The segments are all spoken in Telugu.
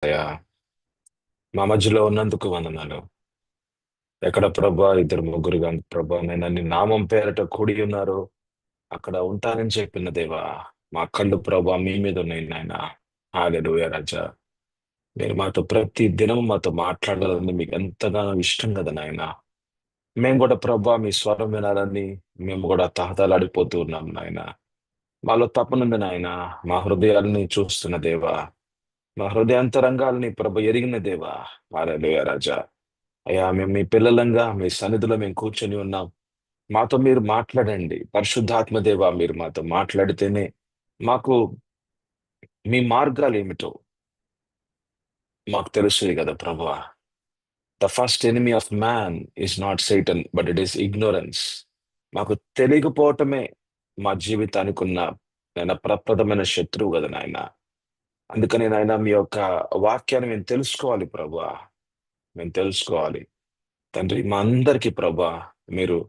అయ్యా, మా మధ్యలో ఉన్నందుకు వందనాలు. ఎక్కడ ప్రభా ఇద్దరు ముగ్గురుగా ప్రభా నేను నీ నామం పేరట కూడి ఉన్నారు, అక్కడ ఉంటానని చెప్పిన దేవా. మా కళ్ళు ప్రభా మీ మీద ఉన్నాయి నాయన. హల్లెలూయా రాజా. మీరు మాతో ప్రతి దినం మాతో మాట్లాడాలని మీకు ఎంతగానో ఇష్టం కదా నాయన. మేము కూడా ప్రభా మీ స్వరం వినాలని మేము కూడా తహతలాడిపోతూ ఉన్నాం నాయన. మాలో తపనుంది నాయన. మా హృదయాలని చూస్తున్న దేవా, మా హృదయాంతరంగాల్ని ప్రభ ఎరిగిన దేవా. హల్లెలూయా రాజా. అయ్యా, మేము మీ పిల్లలంగా మీ సన్నిధిలో మేము కూర్చొని ఉన్నాం. మాతో మీరు మాట్లాడండి పరిశుద్ధాత్మ దేవ. మీరు మాతో మాట్లాడితేనే మాకు మీ మార్గాలు ఏమిటో మాకు తెలుస్తుంది కదా ప్రభా. The first enemy of man is not సైటన్ but it is ignorance. మాకు తెలియకపోవటమే మా జీవితానికి ఉన్న నాయన ప్రప్రదమైన శత్రువు కదా నాయన. అందుకని నాయన మీ యొక్క వాక్యాన్ని మేము తెలుసుకోవాలి ప్రభా. మేము తెలుసుకోవాలి తండ్రి. మా అందరికీ ప్రభా మీరు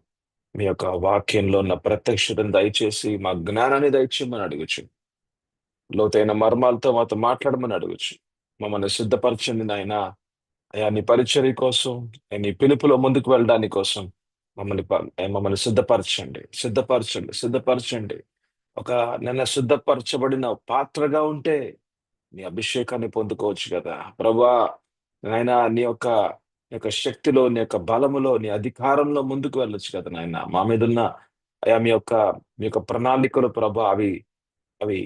మీ యొక్క వాక్యంలో ఉన్న ప్రత్యక్షతను దయచేసి మా జ్ఞానాన్ని దయచేయమని అడగచ్చు. లోతైన మర్మాలతో మాతో మాట్లాడమని అడగచ్చు. మమ్మల్ని సిద్ధపరచండి నాయన. అయా నీ పరిచర్య కోసం, నీ పిలుపులో ముందుకు వెళ్ళడానికి కోసం మమ్మల్ని సిద్ధపరచండి, సిద్ధపరచండి, సిద్ధపరచండి. ఒక నిన్న సిద్ధపరచబడిన పాత్రగా ఉంటే నీ అభిషేకాన్ని పొందుకోవచ్చు కదా ప్రభా. నాయన నీ యొక్క శక్తిలో, నీ యొక్క బలములో, నీ అధికారంలో ముందుకు వెళ్ళొచ్చు కదా నాయన. మా మీద ఉన్న అయా మీ యొక్క ప్రణాళికలు ప్రభా, అవి అవి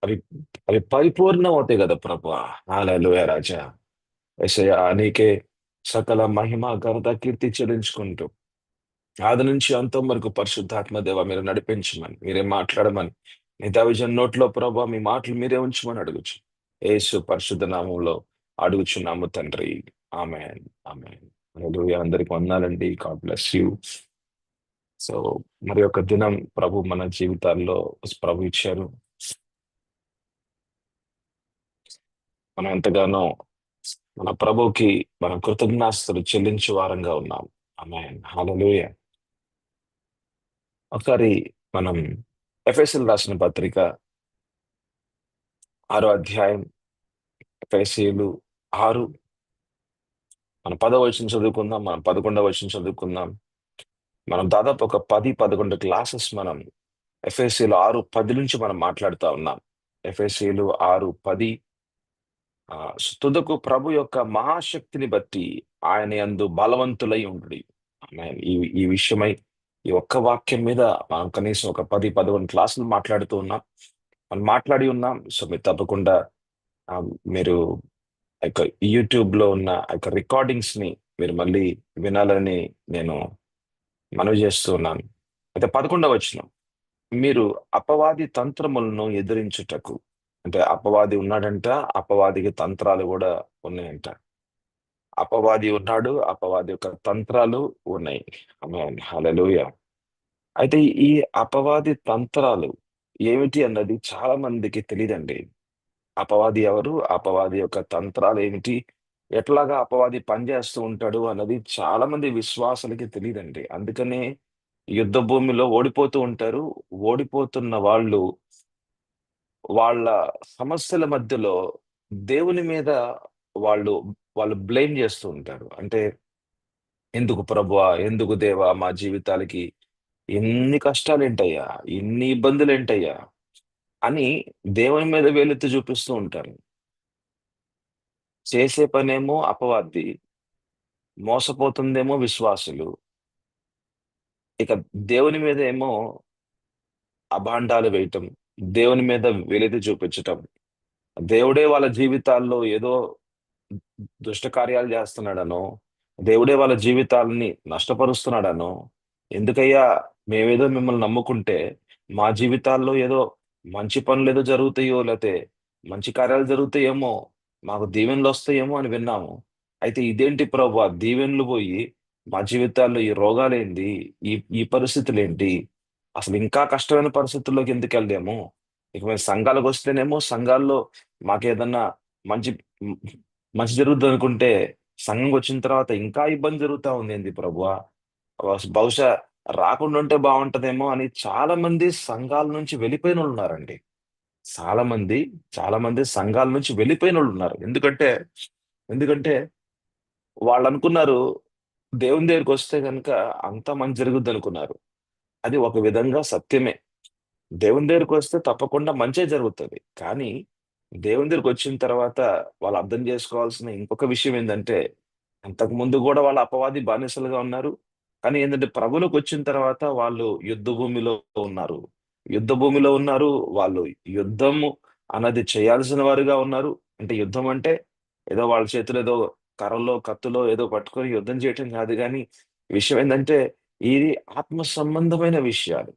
అవి అవి పరిపూర్ణం అవుతాయి కదా ప్రభా. హల్లెలూయా రాజా. యేసయ్యా, నీకే సకల మహిమ ఘనత కీర్తి చెల్లించుకుంటూ ఆది నుంచి అంతం వరకు పరిశుద్ధాత్మ దేవ మీరు నడిపించమని, మీరే మాట్లాడమని, మీ దైవజన్ నోట్లో ప్రభా మీ మాటలు మీరే ఉంచమని అడుగుచు. యేసు పరిశుద్ధ నామంలో అడుగుచున్నాము తండ్రి. ఆమేన్. ఆమేన్. హల్లెలూయా. అందరికి వందనాలండి. God bless you. సో మరి ఒక దినం ప్రభు మన జీవితాల్లో ప్రభు ఇచ్చారు. మనం ఎంతగానో మన ప్రభుకి మనం కృతజ్ఞాస్తులు చెల్లించే వారంగా ఉన్నాం. ఆమేన్. హల్లెలూయా. ఒకసారి మనం ఎఫెసీయులకు రాసిన పత్రిక 6వ అధ్యాయం, ఎఫెసీయులు 6, మనం 10వ వచనం చదువుకుందాం, మనం 11వ వచనం చదువుకుందాం. మనం దాదాపు ఒక 10, 11 క్లాసెస్ మనం ఎఫెసీయులు 6:10 నుంచి మనం మాట్లాడుతా ఉన్నాం. ఎఫెసీయులు 6:10. తుదకు ప్రభు యొక్క మహాశక్తిని బట్టి ఆయన యందు బలవంతులై ఉండుడి. ఆమేన్. ఈ ఈ విషయమై ఈ ఒక్క వాక్యం మీద మనం కనీసం ఒక 10, 11 క్లాసులు మాట్లాడుతూ ఉన్నాం. మనం మాట్లాడి ఉన్నాం. సో మీరు తప్పకుండా ఆ, మీరు ఆ యొక్క యూట్యూబ్ లో ఉన్న ఆ యొక్క రికార్డింగ్స్ ని మీరు మళ్ళీ వినాలని నేను మనవి చేస్తూ ఉన్నాను. అయితే 11వ వచనం, మీరు అపవాది తంత్రములను ఎదిరించుటకు. అంటే అపవాది ఉన్నాడంట, అపవాదికి తంత్రాలు కూడా ఉన్నాయంట. అపవాది ఉన్నాడు, అపవాది యొక్క తంత్రాలు ఉన్నాయి. ఆమేన్. హల్లెలూయా. అయితే ఈ అపవాది తంత్రాలు ఏమిటి అన్నది చాలా మందికి తెలియదండి. అపవాది ఎవరు? అపవాది యొక్క తంత్రాలు ఏమిటి? ఎట్లాగా అపవాది పనిచేస్తూ ఉంటాడు అన్నది చాలా మంది విశ్వాసులకి తెలీదండి. అందుకనే యుద్ధ భూమిలో ఓడిపోతూ ఉంటారు. ఓడిపోతున్న వాళ్ళు వాళ్ళ సమస్యల మధ్యలో దేవుని మీద వాళ్ళు వాళ్ళు బ్లేమ్ చేస్తూ ఉంటారు. అంటే ఎందుకు ప్రభువా? ఎందుకు దేవా? మా జీవితాలకి ఇన్ని కష్టాలేంటయ్యా? ఇన్ని ఇబ్బందులేంటయ్యా? అని దేవుని మీద వేలెత్తి చూపిస్తూ ఉంటారు. చేసే పనేమో అపవాది, మోసపోతుందేమో విశ్వాసులు. ఇక దేవుని మీద ఏమో అభాండాలు వేయటం, దేవుని మీద వెలితి చూపించటం, దేవుడే వాళ్ళ జీవితాల్లో ఏదో దుష్ట కార్యాలు చేస్తున్నాడనో, దేవుడే వాళ్ళ జీవితాలని నష్టపరుస్తున్నాడనో, ఎందుకయ్యా మేమేదో మిమ్మల్ని నమ్ముకుంటే మా జీవితాల్లో ఏదో మంచి పనులేదో జరుగుతాయో, లేతే మంచి కార్యాలు జరుగుతాయేమో, మాకు దీవెనలు వస్తాయేమో అని విన్నాము. అయితే ఇదేంటి ప్రభువా, దీవెనలు పోయి మా జీవితాల్లో ఈ రోగాలేంది? ఈ ఈ పరిస్థితులేంటి? అసలు ఇంకా కష్టమైన పరిస్థితుల్లోకి ఎందుకెళ్ళాము? ఇక మేము సంఘాలకొస్తేనేమో సంఘాల్లో మాకేదన్నా మంచి మ్ మంచి జరుగుద్దనుకుంటే, సంఘంకొచ్చిన తర్వాత ఇంకా ఇబ్బంది జరుగుతా ఉందేంది ప్రభువా? బహుశా రాకుండుంటే బావుంటదేమో అని చాలా మంది సంఘాల నుంచి వెళ్ళిపోయినోళ్ళున్నారండి. చాలా మంది చాలా మంది సంఘాల నుంచి వెళ్ళిపోయిన వాళ్ళు ఉన్నారు. ఎందుకంటే వాళ్ళు అనుకున్నారు దేవుని దగ్గరికి వస్తే గనుక అంతా మంచి జరుగుద్ది అనుకున్నారు. అది ఒక విధంగా సత్యమే. దేవుని దగ్గరికొస్తే తప్పకుండా మంచే జరుగుతది. కానీ, దేవుని దగ్గరికొచ్చిన తర్వాత వాళ్ళు అర్థం చేసుకోవాల్సిన ఇంకొక విషయం ఏందంటే, అంతకుముందు గూడా వాళ్ళు అపవాది బానిసలుగా ఉన్నారు. కానీ ఏందంటే, ప్రభువులోకొచ్చిన తర్వాత వాళ్ళు యుద్ధ భూమిలో ఉన్నారు. యుద్ధ భూమిలో ఉన్నారు. వాళ్ళు యుద్ధము అన్నది చేయాల్సిన వారుగా ఉన్నారు. అంటే యుద్ధం అంటే, ఏదో వాళ్ళ చేతిలో ఏదో కర్రలో, కత్తులో ఏదో పట్టుకొని యుద్ధం చేయటం గాదు గానీ, విషయం ఏందంటే, ఇది ఆత్మ సంబంధమైన విషయాలు.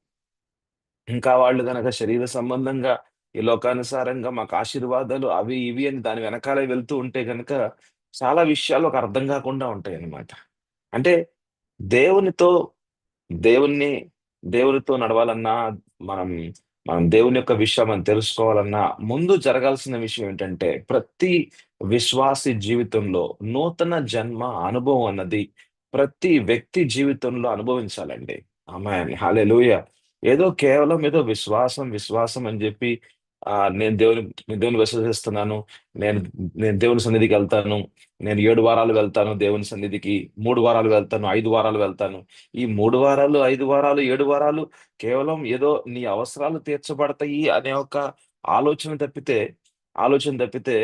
ఇంకా వాళ్ళు గనక శరీర సంబంధంగా, ఈ లోకానుసారంగా మాకు ఆశీర్వాదాలు అవి, ఇవి అని దాని వెనకాలే వెళ్తూ ఉంటే గనక, చాలా విషయాలు ఒక అర్థం గాకుండా ఉంటాయన్నమాట. అంటే దేవునితో దేవుణ్ణి దేవునితో నడవాలన్నా, మనం మనం దేవుని యొక్క విషయం మనం తెలుసుకోవాలన్నా, ముందు జరగాల్సిన విషయం ఏంటంటే, ప్రతి విశ్వాసి జీవితంలో నూతన జన్మ అనుభవం అన్నది ప్రతి వ్యక్తి జీవితంలో అనుభవించాలండి. ఆమేన్. హల్లెలూయా! కేవలం ఏదో విశ్వాసం అని జెప్పి నేను దేవుని విశ్వసిస్తున్నాను. నేను నేను దేవుని సన్నిధికెళ్తాను. నేను 7 వారాలు వెళ్తాను దేవుని సన్నిధికి. 3 వారాలు వెళ్తాను, 5 వారాలు వెళ్తాను. ఈ 3 వారాలు, 5 వారాలు, 7 వారాలు కేవలం ఏదో నీ అవసరాలు తీర్చబడతాయి అనే ఒక ఆలోచన తప్పితే ఆలోచన తప్పితే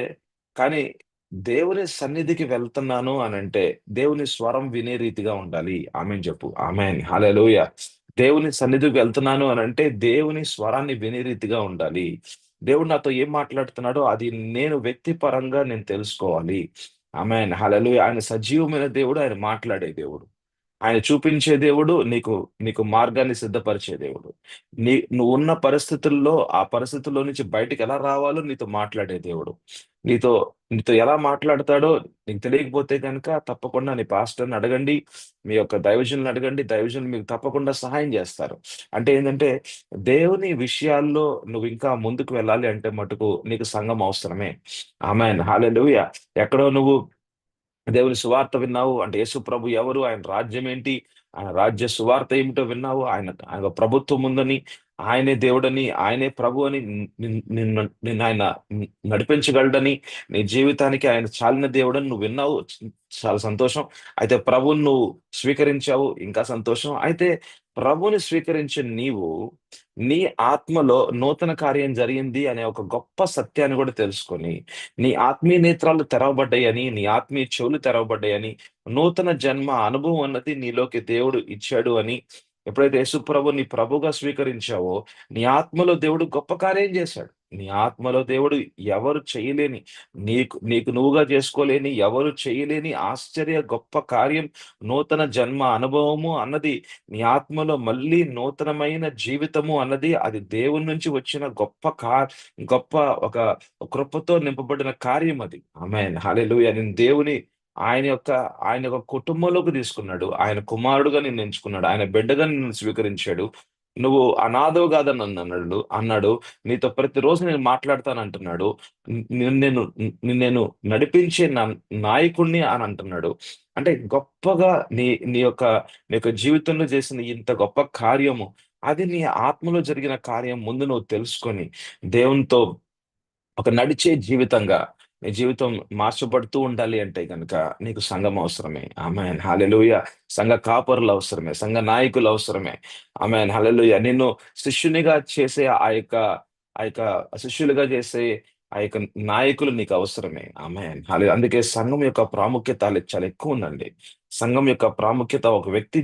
కానీ దేవుని సన్నిధికి వెళ్తున్నాను అనంటే, దేవుని స్వరం వినే రీతిగా ఉండాలి. ఆమేన్ చెప్పు. ఆమేన్. హల్లెలూయా! దేవుని సన్నిధికి వెళ్తున్నాను అనంటే, దేవుని స్వరాన్ని వినే రీతిగా ఉండాలి. దేవుడు నాతో ఏం మాట్లాడుతున్నాడో అది నేను వ్యక్తిపరంగా నేను తెలుసుకోవాలి. ఆమేన్. హల్లెలూయా! ఆయన సజీవమైన దేవుడు. ఆయన మాట్లాడే దేవుడు. ఆయన చూపించే దేవుడు, నీకు నీకు మార్గాన్ని సిద్ధపరిచే దేవుడు. నువ్వున్న పరిస్థితుల్లో, ఆ పరిస్థితుల్లో నుంచి బయటికెలా రావాలో నీతో మాట్లాడే దేవుడు. నీతో నీతో ఎలా మాట్లాడతాడో నీకు తెలియకపోతే గనక తప్పకుండా నీ పాస్టర్‌ని అడగండి. మీ యొక్క దైవజనులని అడగండి. దైవజనులు మీకు తప్పకుండా సహాయం జేస్తారు. అంటే ఏందంటే, దేవుని విషయాల్లో నువ్వింకా ముందుకు వెళ్ళాలి అంటే మటుకు నీకు సంఘం అవసరమే. ఆమేన్. హల్లెలూయా! ఎక్కడో నువ్వు దేవుని సువార్త విన్నావు. అంటే యేసు ప్రభు ఎవరు? ఆయన రాజ్యం ఏంటి? ఆయన రాజ్య సువార్త ఏమిటో విన్నావు. ఆయన ప్రభుత్వం ఉందని, ఆయనే దేవుడని, ఆయనే ప్రభు అని నిన్నాయన నడిపించగలడని, నీ జీవితానికి ఆయన చాలిన దేవుడని నువ్వు విన్నావు. చాలా సంతోషం. అయితే ప్రభువుని నువ్వు స్వీకరించావు. ఇంకా సంతోషం. అయితే ప్రభువుని స్వీకరించిన నీవు, నీ ఆత్మలో నూతన కార్యం జరిగింది అనే ఒక గొప్ప సత్యాన్ని గూడా తెలుసుకొని నీ ఆత్మీయ నేత్రాలు తెరవబడ్డాయని, నీ ఆత్మీయ చెవులు తెరవబడ్డాయని, నూతన జన్మ అనుభవం అన్నది నీలోకి దేవుడు ఇచ్చాడు అని, ఎప్పుడైతే యేసు ప్రభుని నీ ప్రభువుగా స్వీకరించావో, నీ ఆత్మలో దేవుడు గొప్ప కార్యం చేశాడు. నీ ఆత్మలో దేవుడు ఎవరు చేయలేని, నీకు నీకు నువ్వుగా చేసుకోలేని, ఎవరు చేయలేని ఆశ్చర్య గొప్ప కార్యం, నూతన జన్మ అనుభవము అన్నది నీ ఆత్మలో మళ్ళీ నూతనమైన జీవితము అన్నది అది దేవుని నుంచి వచ్చిన గొప్ప ఒక కృపతో నింపబడిన కార్యం అది. ఆమేన్. హల్లెలూయా! నేను దేవుని ఆయన యొక్క కుటుంబంలోకి తీసుకున్నాడు. ఆయన కుమారుడుగా నిన్ను ఎంచుకున్నాడు. ఆయన బిడ్డగా నిన్ను స్వీకరించాడు. నువ్వు అనాథవు కాదని అన్నాడు. నీతో ప్రతిరోజు నేను మాట్లాడతానంటున్నాడు. నిన్ను నేను నడిపించే నాయకుడిని అని అంటున్నాడు. అంటే గొప్పగా నీ నీ యొక్క జీవితంలో చేసిన ఇంత గొప్ప కార్యము, అది నీ ఆత్మలో జరిగిన కార్యం ముందు నువ్వు తెలుసుకొని దేవునితో ఒక నడిచే జీవితంగా నీ జీవితం మార్చబడుతూ ఉండాలి అంటే గనక నీకు సంఘం అవసరమే. ఆమేన్. హల్లెలూయా! సంఘ కాపరులు అవసరమే. సంఘ నాయకులు అవసరమే. ఆమేన్. హల్లెలూయా! నిన్ను శిష్యునిగా చేసే ఆ యొక్క శిష్యులుగా చేసే ఆ యొక్క నాయకులు నీకు అవసరమే. ఆమేన్. అందుకే సంఘం యొక్క ప్రాముఖ్యత చాలా ఎక్కువుందండి. సంఘం యొక్క ప్రాముఖ్యత ఒక వ్యక్తి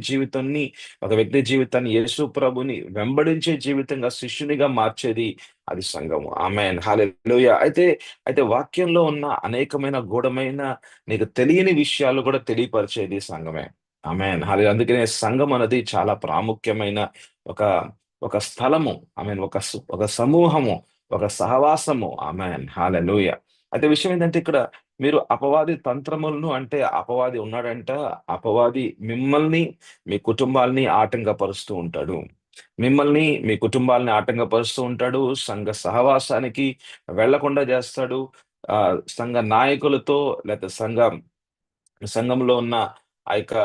జీవితాన్ని యేసు ప్రభుని వెంబడించే జీవితంగా శిష్యునిగా మార్చేది అది సంఘము. ఆమేన్. హల్లెలూయా! అయితే వాక్యంలో ఉన్న అనేకమైన గూఢమైన నీకు తెలియని విషయాలు కూడా తెలియపరిచేది సంఘమే. ఆమేన్. అందుకనే సంఘం అనేది చాలా ప్రాముఖ్యమైన ఒక ఒక స్థలము. ఒక సమూహము, ఒక సహవాసము. ఆమేన్. హల్లెలూయా! అయితే విషయం ఏంటంటే ఇక్కడ మీరు అపవాది తంత్రములను అంటే అపవాది ఉన్నాడంట. అపవాది మిమ్మల్ని, మీ కుటుంబాల్ని ఆటంకపరుస్తూ ఉంటాడు. మీ కుటుంబాలని ఆటంకపరుస్తూ ఉంటాడు. సంఘ సహవాసానికి వెళ్ళకుండా చేస్తాడు. సంఘ నాయకులతో లేతే సంఘంలో ఉన్న ఆ యొక్క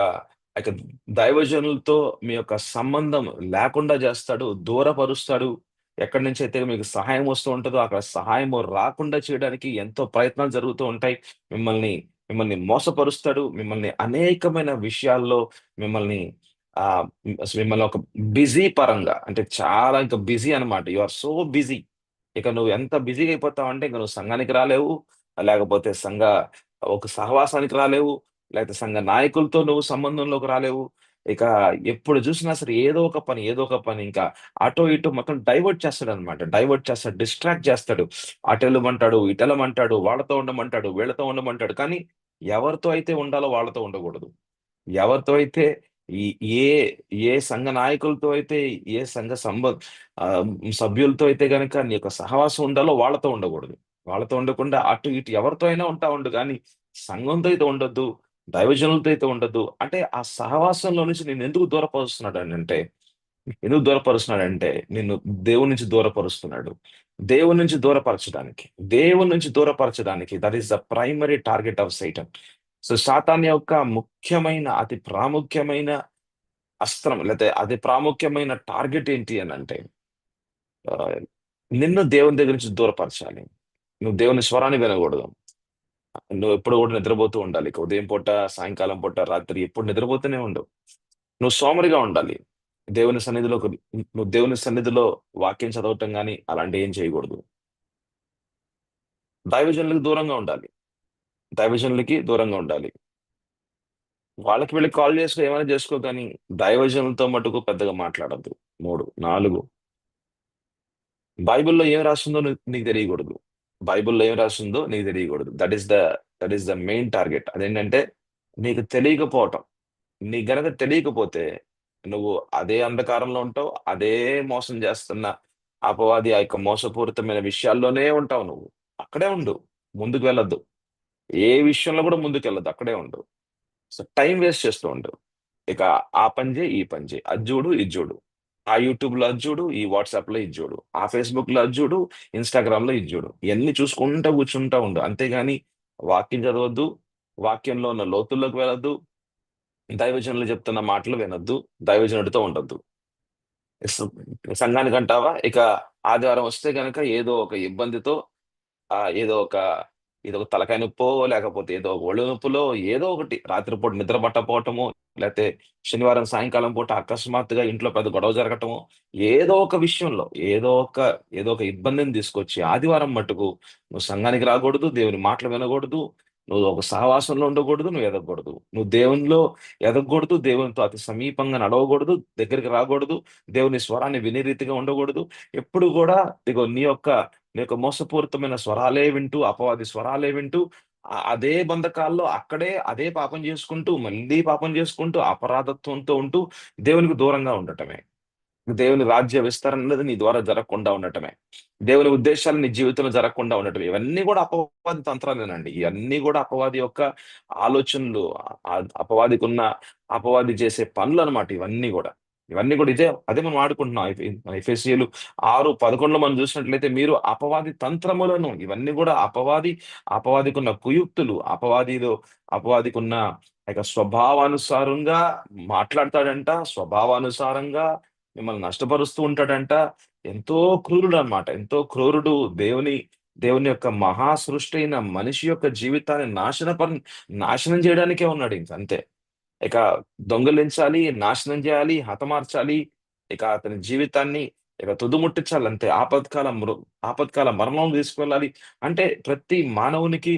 ఆ యొక్క దైవజనులతో మీ యొక్క సంబంధం లేకుండా చేస్తాడు. దూరపరుస్తాడు. ఎక్కడి నుంచి అయితే మీకు సహాయం వస్తూ ఉంటుందో అక్కడ సహాయం రాకుండా చేయడానికి ఎంతో ప్రయత్నాలు జరుగుతూ ఉంటాయి. మిమ్మల్ని మిమ్మల్ని మోసపరుస్తాడు. మిమ్మల్ని అనేకమైన విషయాల్లో మిమ్మల్ని మిమ్మల్ని ఒక బిజీ పరంగా అంటే చాలా ఇంకా బిజీ అనమాట. You are so busy. ఇక నువ్వు ఎంత బిజీగా అయిపోతావంటే ఇంక నువ్వు సంఘానికి రాలేవు. లేకపోతే ఒక సహవాసానికి రాలేవు. లేకపోతే సంఘ నాయకులతో నువ్వు సంబంధంలోకి రాలేవు. ఇక ఎప్పుడు చూసినా సరే ఏదో ఒక పని ఇంకా అటో ఇటో మొత్తం డైవర్ట్ చేస్తాడనమాట. డైవర్ట్ చేస్తాడు, డిస్ట్రాక్ట్ చేస్తాడు. అటెళ్ళమంటాడు, ఇటెళ్ళమంటాడు, వాళ్ళతో ఉండమంటాడు, వీళ్ళతో ఉండమంటాడు. కానీ ఎవరితో అయితే ఉండాలో వాళ్ళతో ఉండకూడదు. ఎవరితో అయితే ఈ ఏ ఏ సంఘ నాయకులతో అయితే, ఏ సంఘ ఆహ్, సభ్యులతో అయితే గనక నీ యొక్క సహవాసం ఉండాలో వాళ్ళతో ఉండకూడదు. వాళ్ళతో ఉండకుండా అటు ఇటు ఎవరితో అయినా ఉంటా ఉండు గానీ, సంఘంతో అయితే ఉండొద్దు. దైవజనులతో అయితే ఉండొద్దు. అంటే ఆ సహవాసంలో నుంచి నిన్నెందుకు దూరపరుస్తున్నాడనంటే ఎందుకు దూరపరుస్తున్నాడంటే, నిన్ను దేవుని నుంచి దూరపరుస్తున్నాడు. దేవుని నుంచి దూరపరచడానికి. దేవుని నుంచి దూరపరచడానికి that is the primary target of Satan. So, సాతాన్ యొక్క ముఖ్యమైన, అతి ప్రాముఖ్యమైన అస్త్రం లేతే అతి ప్రాముఖ్యమైన టార్గెట్ ఏంటి అనంటే, ఆహ్, నిన్ను దేవుని దగ్గర నుంచి దూరపరచాలి. నువ్వు దేవుని స్వరాన్ని వినకూడదు. నువ్వెప్పుడు గూడా నిద్రపోతూ ఉండాలి. ఇక ఉదయం పూట, సాయంకాలం పూట, రాత్రి ఎప్పుడు నిద్రపోతూనే ఉండు. నువ్వు సోమరిగా ఉండాలి. దేవుని సన్నిధిలోకి నువ్వు దేవుని సన్నిధిలో వాక్యం చదవటం గాని, అలాంటియేం చేయకూడదు. దైవజనులకు దూరంగా ఉండాలి. దైవజనులకి దూరంగా ఉండాలి. వాళ్ళకి వీళ్ళకి కాల్ చేసుకో ఏమైనా చేసుకో కానీ, దైవజనులతో మటుకు పెద్దగా మాట్లాడొద్దు. 3, 4 బైబిల్‌లో ఏం రాసుందో నీకు తెలియకూడదు. బైబిల్‌లో ఏం రాసుందో నీకు తెలియకూడదు. That is the main target. అదేంటంటే నీకు తెలియకపోవటం. నీకు గనక తెలియకపోతే, నువ్వు అదే అంధకారంలో ఉంటావు. అదే మోసం చేస్తున్న అపవాది ఆ యొక్క మోసపూరితమైన విషయాల్లోనే ఉంటావు నువ్వు. అక్కడే ఉండు. ముందుకు వెళ్ళొద్దు. ఏ విషయంలో కూడా ముందుకెళ్ళొద్దు. అక్కడే ఉండు. సో, టైమ్ వేస్ట్ చేస్తూ ఉండు. ఇక ఆ పని జెయి, ఈ పని జెయి. అది జూడు, ఇది జూడు. ఆ యూట్యూబ్‌లో అది జూడు, ఈ వాట్సాప్‌లో ఇది జూడు. ఆ ఫేస్‌బుక్‌లో అది జూడు, ఇన్‌స్టాగ్రామ్‌లో ఇది జూడు. ఇయన్నీ చూసుకుంటా కూర్చుంటా ఉండు. అంతేగాని వాక్యం చదవొద్దు. వాక్యంలో ఉన్న లోతుల్లోకి వెళ్ళొద్దు. దైవజనులు చెప్తున్న మాటలు వినొద్దు. దైవజనుడితో ఉండొద్దు. స్ సంఘానికంటావా? ఇక ఆదివారం వస్తే గనక ఏదో ఒక ఇబ్బందితో ఏదో ఒక తలకాయ నొప్పో, లేకపోతే ఏదో ఒక ఒళ్ళు నొప్పులో ఏదో ఒకటి రాత్రిపూట నిద్ర పట్టకపోవటమో, లేతే శనివారం సాయంకాలం పూట అకస్మాత్తుగా ఇంట్లో పెద్ద గొడవ జరగటమో, ఏదో ఒక విషయంలో ఏదో ఒక ఇబ్బందిని తీసుకొచ్చి ఆదివారం మట్టుకు నువ్వు సంఘానికి రాకూడదు, దేవుని మాటలు వినకూడదు, నువ్వు ఒక సహవాసంలో ఉండకూడదు, నువ్వు ఎదగకూడదు. నువ్వు దేవునిలో ఎదగకూడదు, దేవునితో అతి సమీపంగా నడవకూడదు, దగ్గరికి రాకూడదు, దేవుని స్వరాన్ని వినే రీతిగా ఉండకూడదు. ఎప్పుడు గూడా ఇగో నీ యొక్క మోసపూరితమైన స్వరాలే వింటూ, అపవాది స్వరాలే వింటూ, అదే బంధకాల్లో అక్కడే అదే పాపం చేసుకుంటూ, మళ్ళీ పాపం చేసుకుంటూ, అపరాధత్వంతో ఉంటూ, దేవునికి దూరంగా ఉండటమే. దేవుని రాజ్య విస్తరణ అనేది నీ ద్వారా జరగకుండా ఉండటమే. దేవుని ఉద్దేశాలు నీ జీవితంలో జరగకుండా ఉండటమే. ఇవన్నీ గూడా అపవాది తంత్రాలేనండి. ఇయన్నీ గూడా అపవాది యొక్క ఆలోచనలు. అపవాది చేసే పనులనమాట ఇవన్నీ గూడా. ఇవన్నీ గూడా అదే మనం ఆడుకుంటున్నాం. ఎఫెసీయులు 6:11లో మనం చూసినట్లయితే మీరు అపవాది తంత్రములను ఇవన్నీ గూడా అపవాదికున్న కుయుక్తులు, అపవాదికున్న స్వభావానుసారంగా మాట్లాడతాడంట. స్వభావానుసారంగా మిమ్మల్ని నష్టపరుస్తూ ఉంటాడంట. ఎంతో క్రూరుడనమాట. ఎంతో క్రూరుడు. దేవుని యొక్క మహా సృష్టి అయిన మనిషి యొక్క జీవితాన్ని నాశనం చేయడానికే ఉన్నాడింక అంతే. ఇక దొంగిలించాలి, నాశనం జేయాలి, హతమార్చాలి. ఇక అతని జీవితాన్ని తుదముట్టించాలంతే. ఆపత్కాల మరణం తీసుకెళ్ళాలి. అంటే ప్రతి మానవునికి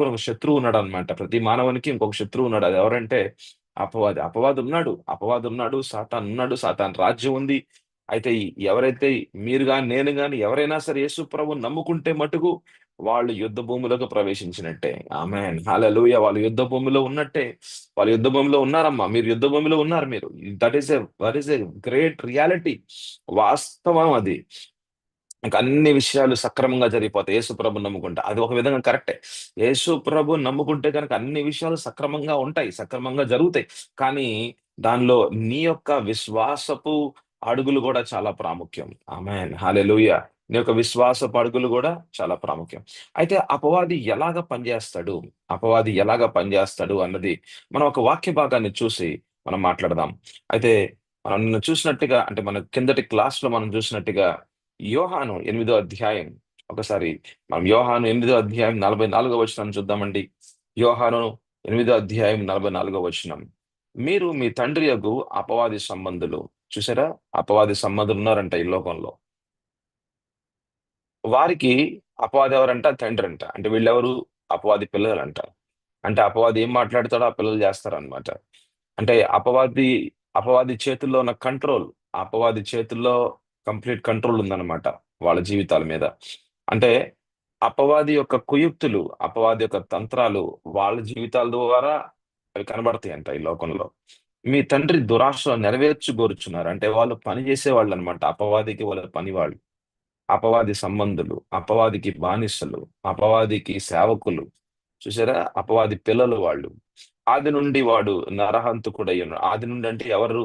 ఒక శత్రువు ఉన్నాడనమాట. ప్రతి మానవునికి ఇంకొక శత్రువు ఉన్నాడు. అదెవరంటే అపవాది. అపవాదున్నాడు, సాతానున్నాడు, సాతాను రాజ్యం ఉంది. అయితే ఎవరైతే మీరు గాని, నేను గాని ఎవరైనా సరే యేసు ప్రభువుని నమ్ముకుంటే మటుకు వాళ్ళు యుద్ధ భూమిలోకి ప్రవేశించినట్టే. ఆమేన్. హల్లెలూయా! వాళ్ళు యుద్ధ భూమిలో ఉన్నట్టే. వాళ్ళు యుద్ధ భూమిలో ఉన్నారమ్మా. మీరు యుద్ధ భూమిలో ఉన్నారు మీరు. That is a great reality. వాస్తవం అది. ఇంక అన్ని విషయాలు సక్రమంగా జరిగిపోతాయి. యేసు ప్రభుని నమ్ముకుంటే. అది ఒక విధంగా కరెక్టే. యేసు ప్రభుని నమ్ముకుంటే గనక అన్ని విషయాలు సక్రమంగా ఉంటాయి. సక్రమంగా జరుగుతాయి. కానీ దానిలో నీ యొక్క విశ్వాసపు అడుగులు గూడా చాలా ప్రాముఖ్యం. ఆమేన్. హల్లెలూయా! నీ యొక్క విశ్వాసపు అడుగులు గూడా చాలా ప్రాముఖ్యం. అయితే అపవాది ఎలాగా పనిజేస్తాడు అన్నది మనం ఒక వాక్య భాగాన్ని చూసి మనం మాట్లాడదాం. అయితే మనం నిన్న చూసినట్టుగా అంటే మన కిందటి క్లాస్‌లో మనం చూసినట్టుగా యోహాను 8వ అధ్యాయం, ఒకసారి మనం యోహాను 8వ అధ్యాయం 44వ వచనం చూద్దామండి. యోహాను 8వ అధ్యాయం 44వ వచనం. మీరు మీ తండ్రి యగు అపవాది సంబంధులు. చూసారా? అపవాది సంబంధులు ఉన్నారంట ఈ లోకంలో. వారికి అపవాది ఎవరంట? తండ్రి అంట. అంటే వీళ్ళెవరు? అపవాది పిల్లలంట. అంటే అపవాది ఏం మాట్లాడతాడో ఆ పిల్లలు చేస్తారనమాట. అంటే అపవాది చేతుల్లో ఉన్న కంట్రోల్, అపవాది చేతుల్లో కంప్లీట్ కంట్రోల్ ఉందన్నమాట వాళ్ళ జీవితాల మీద. అంటే అపవాది యొక్క కుయుక్తులు, అపవాది యొక్క తంత్రాలు వాళ్ళ జీవితాల ద్వారా అవి కనబడతాయంట ఈ లోకంలో. మీ తండ్రి దురాశ నెరవేర్చుగోరుచున్నారు. అంటే వాళ్ళు పని చేసేవాళ్ళు అనమాట. అపవాదికి వాళ్ళ పని వాళ్ళు. అపవాది సంబంధులు, అపవాదికి బానిసలు, అపవాదికి సేవకులు. చూసారా? అపవాది పిల్లలు వాళ్ళు. ఆది నుండి వాడు నరహంతకుడై ఉన్నాడు. ఆది నుండి అంటే ఎవరు?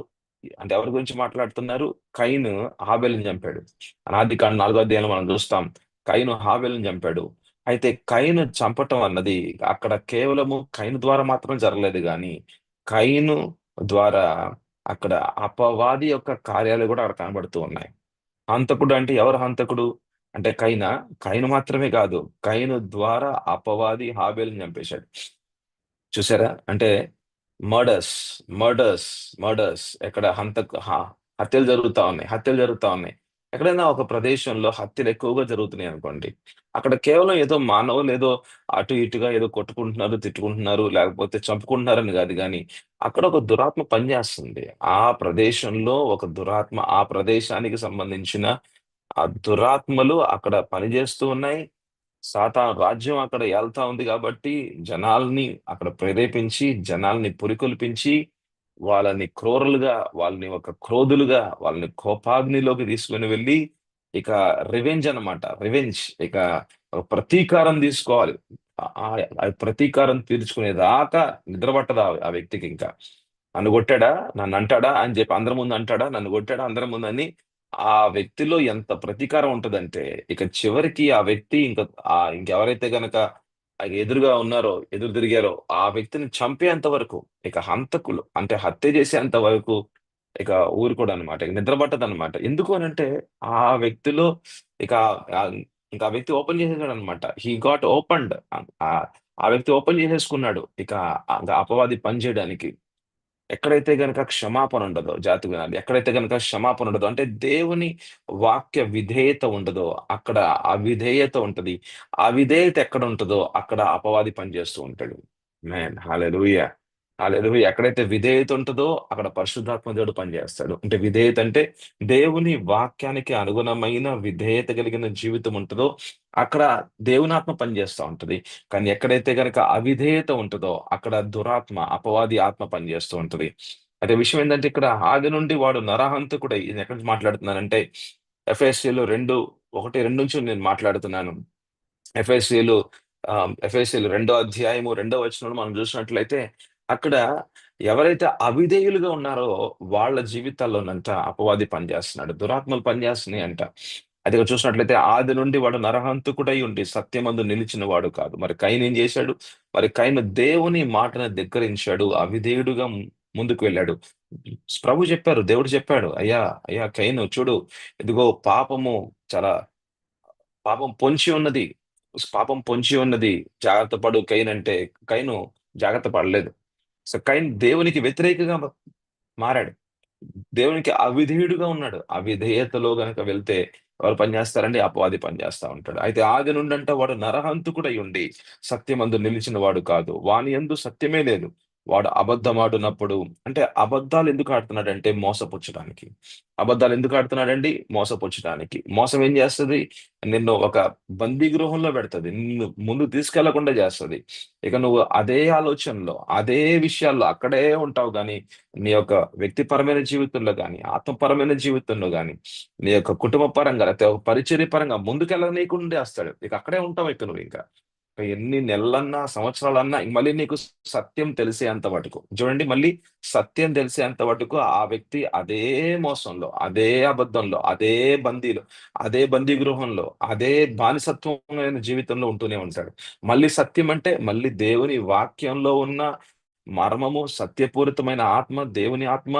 అంటే ఎవరి గురించి మాట్లాడుతున్నారు? కయీను హాబెలుని చంపాడు. అనాదికాండం 4వ అధ్యాయంలో మనం చూస్తాం. కయీను హాబెలుని చంపాడు. అయితే కయీను చంపటం అన్నది అక్కడ కేవలము కయీను ద్వారా మాత్రం జరగలేదు గాని, కయీను ద్వారా అక్కడ అపవాది యొక్క కార్యాలు కూడా అక్కడ కనబడుతూ ఉన్నాయి. హంతకుడు అంటే ఎవరు హంతకుడు? అంటే కయీనా? కయీను మాత్రమే కాదు. కయీను ద్వారా అపవాది హాబెలుని చంపేశాడు. చూసారా? అంటే మర్డర్స్, మర్డర్స్, మర్డర్స్ ఎక్కడ హత్యలు జరుగుతా ఉన్నాయి. హత్యలు జరుగుతా ఉన్నాయి. ఎక్కడైనా ఒక ప్రదేశంలో హత్యలు ఎక్కువగా జరుగుతున్నాయి అనుకోండి. అక్కడ కేవలం ఏదో మానవులు ఏదో అటు ఇటుగా ఏదో కొట్టుకుంటున్నారు, తిట్టుకుంటున్నారు, లేకపోతే చంపుకుంటున్నారని కాదు గానీ, అక్కడ ఒక దురాత్మ పనిచేస్తుంది. ఆ ప్రదేశంలో ఒక దురాత్మ ఆ ప్రదేశానికి సంబంధించిన ఆ దురాత్మలు అక్కడ పనిచేస్తూ ఉన్నాయి. సాతాను రాజ్యం అక్కడ ఏళ్తా ఉంది కాబట్టి జనాల్ని అక్కడ ప్రేరేపించి, జనాల్ని పురికొల్పించి, వాళ్ళని క్రూరులుగా, వాళ్ళని ఒక క్రోధులుగా, వాళ్ళని కోపాగ్నిలోకి తీసుకొని వెళ్ళి, ఇక రివెంజ్ అన్నమాట. రివెంజ్. ఇక ప్రతీకారం తీసుకోవాలి. ఆ ప్రతీకారం తీర్చుకునేదాకా నిద్ర పట్టదు ఆ వ్యక్తికి ఇంకా. నన్ను కొట్టాడా? నన్ను అంటాడా? అని చెప్పి అందరి ముందు అంటాడా? నన్ను కొట్టాడా? అందరి ముందని ఆ వ్యక్తిలో ఎంత ప్రతీకారం ఉంటదంటే, ఇక చివరికి ఆ వ్యక్తి ఇంకెవరైతే గనక ఎదురుగా ఉన్నారో, ఎదురు తిరిగారో, ఆ వ్యక్తిని చంపేంత వరకు, ఇక హంతకులు అంటే హత్య చేసేంత వరకు ఇక ఊరుకోడనమాట. ఇక నిద్ర పట్టదనమాట. ఎందుకు అనంటే, ఆ వ్యక్తిలో ఇక ఇంకా ఆ వ్యక్తి ఓపెన్ చేసేసాడనమాట. He got opened. ఆ వ్యక్తి ఓపెన్ చేసేసుకున్నాడు. ఇక అపవాది పని చేయడానికి. ఎక్కడైతే గనక క్షమాపణ ఉండదో జాగ్రత్తగా వినాలి. ఎక్కడైతే గనక క్షమాపణ ఉండదో అంటే దేవుని వాక్య విధేయత ఉండదో అక్కడ అవిధేయత ఉంటది. అవిధేయత ఎక్కడ ఉంటదో అక్కడ అపవాది పనిచేస్తూ ఉంటాడు. హల్లెలూయా! హల్లెలూయా! ఎక్కడైతే విధేయత ఉంటదో అక్కడ పరిశుద్ధాత్మ దేవుడు పనిచేస్తాడు. అంటే విధేయత అంటే దేవుని వాక్యానికి అనుగుణమైన విధేయత కలిగిన జీవితం ఉంటదో అక్కడ దేవుని ఆత్మ పనిచేస్తా ఉంటది. కానీ ఎక్కడైతే గనక అవిధేయత ఉంటదో అక్కడ దురాత్మ, అపవాది ఆత్మ పనిచేస్తూ ఉంటది. అయితే విషయం ఏందంటే ఇక్కడ ఆది నుండి వాడు నరహంతకుడై ఇది ఎక్కడి నుంచి మాట్లాడుతున్నానంటే ఎఫెసీయులు 2, 1, 2 నుంచి నేను మాట్లాడుతున్నాను. ఎఫెసీయులు ఎఫెసీయులు 2వ అధ్యాయము 2వ వచనంలో మనం చూసినట్లయితే అక్కడ ఎవరైతే అవిధేయులుగా ఉన్నారో వాళ్ళ జీవితాల్లోనంట అపవాది పనిచేస్తున్నాడు. దురాత్మలు పనిచేస్తున్నాయంట. అది చూసినట్లయితే ఆది నుండి వాడు నరహంతకుడై ఉండి సత్యమందు నిలిచిన వాడు కాదు. మరి కయీను ఏం చేశాడు? మరి కయీను దేవుని మాటను ధిక్కరించాడు. అవిధేయుడుగా ముందుకు వెళ్ళాడు. ప్రభు చెప్పారు. దేవుడు చెప్పాడు. అయ్యా, అయ్యా కయీను చూడు, ఇదిగో చాలా పాపం పొంచి ఉన్నది. పాపం పొంచి ఉన్నది. జాగ్రత్త పడు కయీను అంటే, కయీను జాగ్రత్త పడలేదు. సో, కయీను దేవునికి వ్యతిరేకంగా మారాడు. దేవునికి అవిధేయుడుగా ఉన్నాడు. అవిధేయతలో గనక వెళ్తే ఎవరు పనిచేస్తారండి? అపవాది పనిచేస్తా ఉంటాడు. అయితే ఆది నుండంట వాడు నరహంతకుడై ఉండి సత్యమందు నిలిచిన వాడు కాదు. వాని యందు సత్యమే లేదు. వాడు అబద్ధమాడునప్పుడు అంటే అబద్ధాలు ఎందుకు ఆడుతున్నాడంటే మోసపుచ్చడానికి. అబద్ధాలు ఎందుకు ఆడుతున్నాడండి? మోసపుచ్చడానికి. మోసం ఏం చేస్తది? నిన్ను ఒక బందీ గృహంలో పెడతది. నిన్ను ముందుకు తీసుకెళ్లకుండా చేస్తది. ఇక నువ్వు అదే ఆలోచనలో, అదే విషయాల్లో అక్కడే ఉంటావు గానీ నీ యొక్క వ్యక్తిపరమైన జీవితంలో గాని, ఆత్మపరమైన జీవితంలో గాని, నీ యొక్క కుటుంబ పరంగా లేకపోతే ఒక పరిచర్య పరంగా ముందుకెళ్ళనీయకుండా చేస్తాడు. ఇక అక్కడే ఉంటావు ఇక నువ్వింక. ఎన్ని నెలలన్నా, సంవత్సరాలన్నా మళ్ళీ నీకు సత్యం తెలిసేంత మటుకు. చూడండి మళ్ళీ సత్యం తెలిసేంత మటుకు ఆ వ్యక్తి అదే మోసంలో, అదే అబద్ధంలో, అదే బందీలో, అదే బందీ గృహంలో, అదే బానిసత్వమైన జీవితంలో ఉంటూనే ఉంటాడు. మళ్ళీ సత్యం అంటే మళ్ళీ దేవుని వాక్యంలో ఉన్న మర్మము, సత్యపూరితమైన ఆత్మ, దేవుని ఆత్మ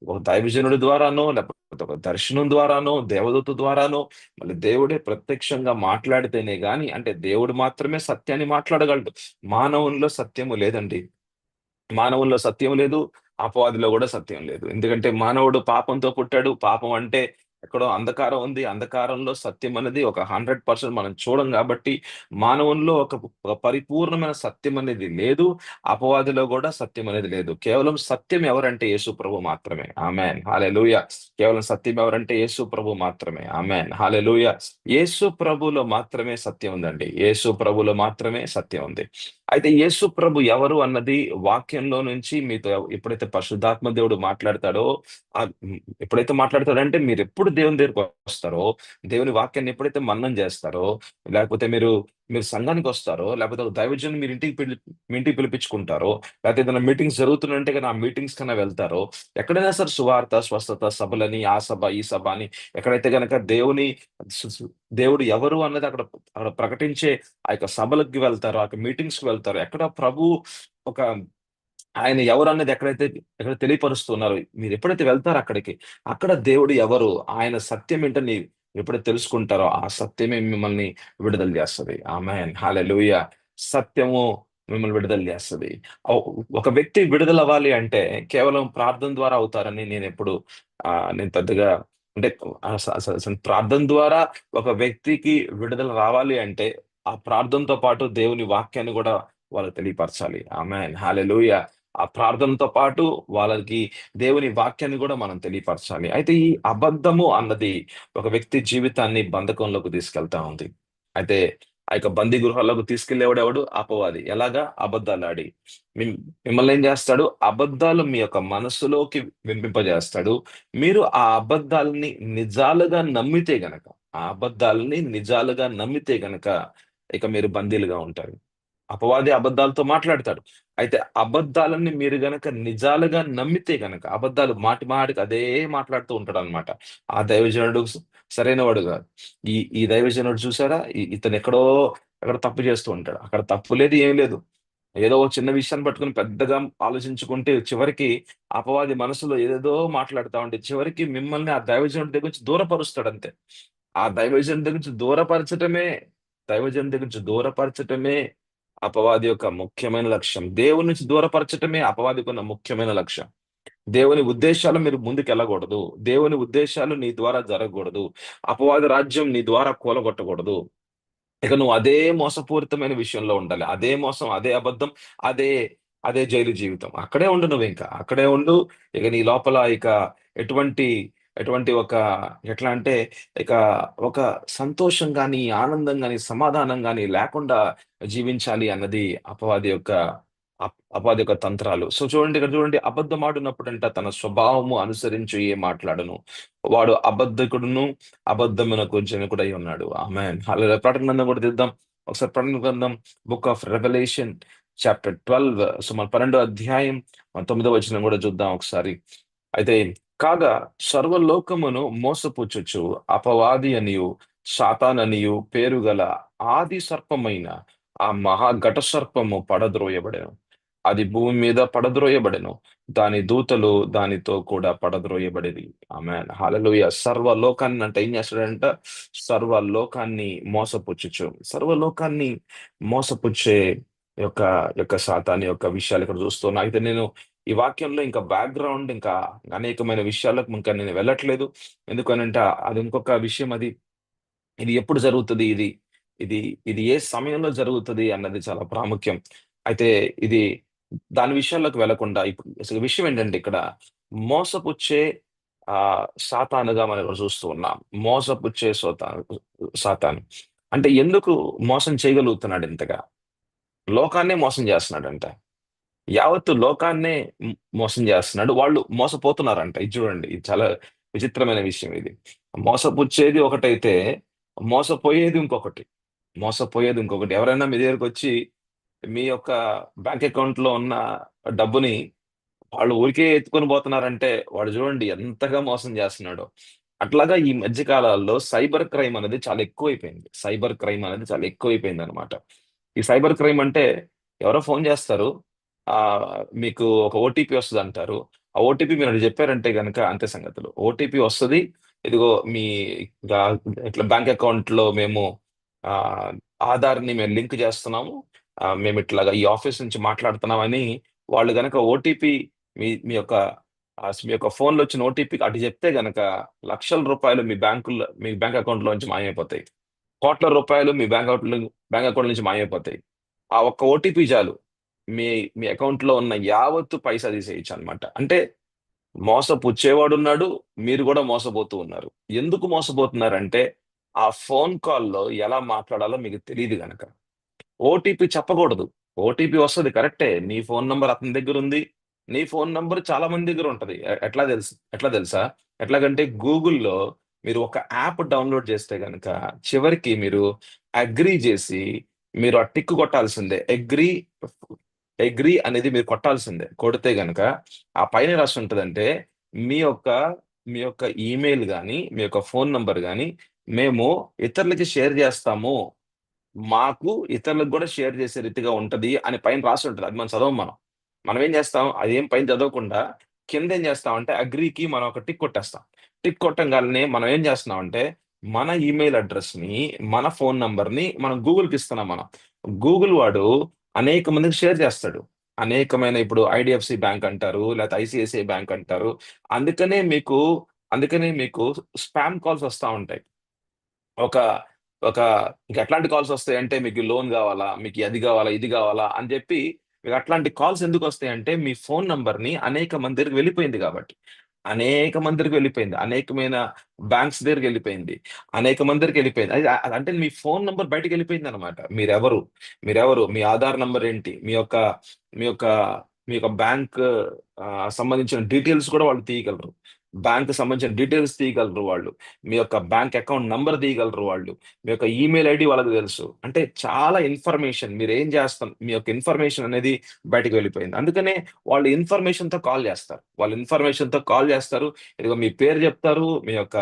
ఒక దైవజనుడి ద్వారానో, లేకపోతే ఒక దర్శనం ద్వారానో, దేవదూత ద్వారానో, మళ్ళీ దేవుడే ప్రత్యక్షంగా మాట్లాడితేనే గాని, అంటే దేవుడు మాత్రమే సత్యాన్ని మాట్లాడగలడు. మానవునిలో సత్యము లేదండి. మానవుల్లో సత్యం లేదు. అపవాదిలో గూడా సత్యం లేదు. ఎందుకంటే మానవుడు పాపంతో పుట్టాడు. పాపం అంటే ఎక్కడో అంధకారం ఉంది. అంధకారంలో సత్యం అనేది ఒక 100% మనం చూడం గాబట్టి, మానవుల్లో ఒక పరిపూర్ణమైన సత్యం అనేది లేదు. అపవాదిలో గూడా సత్యం అనేది లేదు. కేవలం సత్యం ఎవరంటే యేసు ప్రభు మాత్రమే. ఆమేన్. హల్లెలూయా! కేవలం సత్యం ఎవరంటే యేసు ప్రభు మాత్రమే. ఆమేన్. హల్లెలూయా! యేసు ప్రభులో మాత్రమే సత్యం ఉందండి. యేసు ప్రభులో మాత్రమే సత్యం ఉంది. అయితే యేసు ప్రభు ఎవరు అన్నది వాక్యంలో నుంచి మీతో ఎప్పుడైతే పరిశుద్ధాత్మ దేవుడు మాట్లాడతాడో, ఎప్పుడైతే మాట్లాడతాడంటే మీరెప్పుడు దేవుని దగ్గరికొస్తారో, దేవుని వాక్యాన్ని ఎప్పుడైతే మననం జేస్తారో, లేకపోతే మీరు సంఘానికొస్తారో, లేకపోతే ఒక దైవజనుని మీ ఇంటికి పిలిపించుకుంటారో, లేకపోతే ఏదైనా మీటింగ్స్ జరుగుతున్నంటే గనక ఆ మీటింగ్స్ కన్నా వెళ్తారో, ఎక్కడైనా సరే సువార్త, స్వస్థత సభలని, ఆ సభ, ఈ సభ అని ఎక్కడైతే గనక సు సు దేవుడు ఎవరు అన్నది అక్కడ అక్కడ ప్రకటించే ఆ యొక్క సభలకి వెళ్తారో, ఆ యొక్క మీటింగ్స్‌కి వెళ్తారో, ఎక్కడ ప్రభు ఒక ఆయన ఎవరన్నది ఎక్కడ తెలియపరుస్తున్నారో, మీరెప్పుడైతే వెళ్తారో అక్కడికి, అక్కడ దేవుడు ఎవరు? ఆయన సత్యం ఏంటని ఎప్పుడైతే తెలుసుకుంటారో, ఆ సత్యమే మిమ్మల్ని విడుదల జేస్తది. ఆమేన్. హల్లెలూయా! సత్యము మిమ్మల్ని విడుదల జేస్తది. ఒ ఒక వ్యక్తి విడుదలవ్వాలి అంటే కేవలం ప్రార్థన ద్వారా అవుతారని నేను పెద్దగా అంటే ప్రార్థన ద్వారా ఒక వ్యక్తికి విడుదల రావాలి అంటే, ఆ ప్రార్థనతో పాటు దేవుని వాక్యాన్ని గూడా వాళ్ళకి తెలియపరచాలి. ఆమేన్. హల్లెలూయా! ఆ ప్రార్థనతో పాటు వాళ్ళకి దేవుని వాక్యాన్ని గూడా మనం తెలియపరచాలి. అయితే ఈ అబద్ధము అన్నది ఒక వ్యక్తి జీవితాన్ని బంధకంలోకి తీసుకెళ్తా ఉంది. అయితే ఆ యొక్క బందీ గృహాల్లోకి తీసుకెళ్ళేవాడెవడు? అపవాది. ఎలాగా? అబద్దాలాడి. మిమ్ మిమ్మల్నేం జేస్తాడు? అబద్దాలు మీ యొక్క మనస్సులోకి వినిపింపజేస్తాడు. మీరు ఆ అబద్దాలని నిజాలుగా నమ్మితే గనక, ఆ అబద్దాలని నిజాలుగా నమ్మితే గనక ఇక మీరు బందీలుగా ఉంటారు. అపవాది అబద్ధాలతో మాట్లాడతాడు. అయితే అబద్ధాలన్నీ మీరు గనక నిజాలుగా నమ్మితే గనక, అబద్ధాలు మాటి మాటికి అదే మాట్లాడుతూ ఉంటాడనమాట. ఆ దైవజనుడు సరైనవాడు గాదు. ఈ దైవజనుడు చూసారా? ఇతనెక్కడో ఎక్కడో తప్పు చేస్తూ ఉంటాడు. అక్కడ తప్పు లేదు, ఏమి లేదు. ఏదో ఒక చిన్న విషయాన్ని పట్టుకొని పెద్దగా ఆలోచించుకుంటే చివరికి అపవాది మనసులో ఏదేదో మాట్లాడుతా ఉంటే చివరికి మిమ్మల్ని ఆ దైవజనుడి దగ్గర నుంచి దూరపరుస్తాడంతే. ఆ దైవజనుడి దగ్గర నుంచి దూరపరచటమే అపవాది యొక్క ముఖ్యమైన లక్ష్యం. దేవుని నుంచి దూరపరచటమే అపవాదికున్న ముఖ్యమైన లక్ష్యం. దేవుని ఉద్దేశాలు మీరు ముందుకెళ్ళకూడదు. దేవుని ఉద్దేశాలు నీ ద్వారా జరగకూడదు. అపవాది రాజ్యం నీ ద్వారా కూలగొట్టకూడదు. ఇక నువ్వు అదే మోసపూరితమైన విషయంలో ఉండాలి. అదే మోసం, అదే అబద్ధం, అదే అదే జైలు జీవితం. అక్కడే ఉండు నువ్వింక. అక్కడే ఉండు. ఇక నీ లోపల ఇక ఎటువంటి ఎటువంటి ఒక ఎట్లా అంటే ఇక ఒక సంతోషం గాని, ఆనందం గాని, సమాధానం గాని లేకుండా జీవించాలి అన్నది అపవాది యొక్క తంత్రాలు. సో చూడండి ఇక్కడ చూడండి అబద్ధమాడినప్పుడంట తన స్వభావము అనుసరించి మాట్లాడును. వాడు అబద్ధకుడును, అబద్ధమునకు జనకుడై ఉన్నాడు. ఆమేన్. హల్లెలూయా! ప్రకటన గ్రంథం కూడా తీద్దాం. ఒకసారి ప్రకటన గ్రంథం బుక్ ఆఫ్ రెవల్యూషన్ చాప్టర్ 12 మన 12 అధ్యాయం 9వ వచనం కూడా చూద్దాం ఒకసారి. అయితే కాగా సర్వలోకమును మోసపుచ్చుచు అపవాది అనియు, సాతాననియు పేరుగల ఆది సర్పమైన ఆ మహా ఘట సర్పము పడద్రోయబడెను. అది భూమి మీద పడద్రోయబడెను. దాని దూతలు దానితో కూడా పడద్రోయబడిరి. ఆమేన్. హల్లెలూయా! సర్వలోకాన్ని అంటే ఏం చేస్తాడంట? సర్వలోకాన్ని సర్వలోకాన్ని మోసపుచ్చే యొక్క యొక్క సాతాను యొక్క విషయాలు ఇక్కడ చూస్తున్నా. అయితే నేను ఈ వాక్యంలో ఇంకా బ్యాక్‌గ్రౌండ్ ఇంకా అనేకమైన విషయాలకు ఇంకా నేను వెళ్ళట్లేదు. ఎందుకనంటే అది ఇంకొక విషయం అది. ఇది ఎప్పుడు జరుగుతది? ఇది ఇది ఏ సమయంలో జరుగుతది అన్నది చాలా ప్రాముఖ్యం. అయితే ఇది దాని విషయాల్లోకి వెళ్ళకుండా ఇప్పుడు అసలు విషయం ఏంటంటే ఇక్కడ మోసపుచ్చే సాతానుగా మనం ఇక్కడ చూస్తూ ఉన్నాం. మోసపుచ్చే సాతాను. అంటే ఎందుకు మోసం చేయగలుగుతున్నాడు ఇంతగా? లోకాన్నే మోసం చేస్తున్నాడంట. యావత్తు లోకాన్నే మోసం చేస్తున్నాడు. వాళ్ళు మోసపోతున్నారంట. ఇది చూడండి. ఇది చాలా విచిత్రమైన విషయం ఇది. మోసపుచ్చేది ఒకటైతే, మోసపోయేది ఇంకొకటి. ఎవరైనా మీ దగ్గరకొచ్చి మీ యొక్క బ్యాంక్ అకౌంట్‌లో ఉన్న డబ్బుని వాళ్ళు ఊరికే ఎత్తుకొని పోతున్నారంటే, వాడు చూడండి ఎంతగా మోసం చేస్తున్నాడో. అట్లాగా ఈ మధ్య కాలాల్లో సైబర్ క్రైమ్ అనేది చాలా ఎక్కువైపోయిందనమాట. ఈ సైబర్ క్రైమ్ అంటే ఎవరో ఫోను చేస్తారు. మీకు ఒక ఓటీపీ వస్తదంటారు. ఆ ఓటీపీ మీరు అటు చెప్పారంటే గనక అంతే సంగతులు. ఓటీపీ వస్తది. ఇదిగో మీ గా ఇట్లా బ్యాంక్ అకౌంట్ లో మేము ఆ ఆధార్ ని మేము లింక్ చేస్తున్నాము. మేము ఇట్లాగా ఈ ఆఫీస్ నుంచి మాట్లాడుతున్నామని వాళ్ళు గనక ఓటీపీ మీ యొక్క మీ యొక్క ఫోన్ లో వచ్చిన ఓటీపీ అటు చెప్తే గనక లక్షల రూపాయలు మీ బ్యాంక్ అకౌంట్ లో నుంచి మాయమైపోతాయి. కోట్ల రూపాయలు మీ బ్యాంక్ అకౌంట్ నుంచి మాయమైపోతాయి. ఆ ఒక్క ఓటీపీ చాలు మీ మీ అకౌంట్ లో ఉన్న యావత్తు పైసా తీసేయచ్చు అనమాట. అంటే మోసపుచ్చేవాడున్నాడు, మీరు కూడా మోసపోతూ ఉన్నారు. ఎందుకు మోసపోతున్నారంటే ఆ ఫోన్ కాల్లో ఎలా మాట్లాడాలో మీకు తెలియదు గనక. ఓటీపీ చెప్పకూడదు. ఓటీపీ వస్తది కరెక్టే. నీ ఫోన్ నంబర్ అతని దగ్గర ఉంది. నీ ఫోన్ నంబర్ చాలా మంది దగ్గర ఉంటది. ఎట్లా తెలుసా? ఎట్లాగంటే గూగుల్‌లో మీరు ఒక యాప్ డౌన్‌లోడ్ చేస్తే గనక చివరికి మీరు అగ్రీ చేసి మీరు ఆ టిక్ కొట్టాల్సిందే. అగ్రీ అనేది మీరు కొట్టాల్సిందే. కొడితే గనక ఆ పైన రాసి ఉంటదంటే మీ యొక్క మీ యొక్క ఈమెయిల్ గాని, మీ యొక్క ఫోన్ నంబర్ గాని మేము ఇతరులకి షేర్ చేస్తాము. మాకు ఇతరులకు కూడా షేర్ చేసే రీతిగా ఉంటది అని పైన రాసి ఉంటది. అది మనం చదవం మనం. మనం ఏం చేస్తాం? అదేం పైన చదవకుండా కింద ఏం చేస్తామంటే అగ్రీకి మనం ఒక టిక్ కొట్టేస్తాం. టిక్ కొట్టంగాల్నే మనం ఏం చేస్తున్నామంటే మన ఈమెయిల్ అడ్రెస్‌ని, మన ఫోన్ నంబర్‌ని మనం గూగుల్‌కి ఇస్తున్నాం మనం. గూగుల్ వాడు అనేక మందికి షేర్ చేస్తాడు. అనేకమైన ఇప్పుడు ఐడీఎఫ్‌సి బ్యాంక్ అంటారు. లేకపోతే ఐసీఐసీఐ బ్యాంక్ అంటారు. అందుకనే మీకు అందుకనే మీకు స్పామ్ కాల్స్ వస్తా ఉంటాయి. ఒక ఒక మీకెట్లాంటి కాల్సొస్తాయంటే, మీకు లోన్ గావాలా? మీకు అది గావాలా? ఇది గావాలా? అని జెప్పి మీకు అట్లాంటి కాల్స్ ఎందుకొస్తాయంటే, మీ ఫోను నంబర్‌ని అనేక మంది దగ్గరికి వెళ్ళిపోయింది గాబట్టి. అనేక మంది దగ్గరికి వెళ్ళిపోయింది. అనేకమైన బ్యాంక్స్ దగ్గరికెళ్ళిపోయింది. అనేక మంది దగ్గరికెళ్ళిపోయింది. అంటే మీ ఫోను నంబర్ బయటికెళ్ళిపోయిందనమాట. మీరెవరు? మీ ఆధార్ నంబర్ ఏంటి? మీ యొక్క మీ యొక్క బ్యాంక్ సంబంధించిన డీటెయిల్స్ కూడా వాళ్ళు తీయగలరు. బ్యాంక్‌కి సంబంధించిన డీటెయిల్స్ తీయగలరు వాళ్ళు. మీ యొక్క బ్యాంక్ అకౌంట్ నంబర్ తీయగలరు వాళ్ళు. మీ యొక్క ఈమెయిల్ ఐడీ వాళ్ళకి తెలుసు. అంటే చాలా ఇన్ఫర్మేషన్ మీరేం చేస్తాం మీ యొక్క ఇన్ఫర్మేషన్ అనేది బయటికి వెళ్ళిపోయింది. అందుకనే వాళ్ళు ఇన్ఫర్మేషన్‌తో కాల్ చేస్తారు. వాళ్ళు ఇన్ఫర్మేషన్‌తో కాల్ చేస్తారు. ఇదిగో మీ పేరు చెప్తారు. మీ యొక్క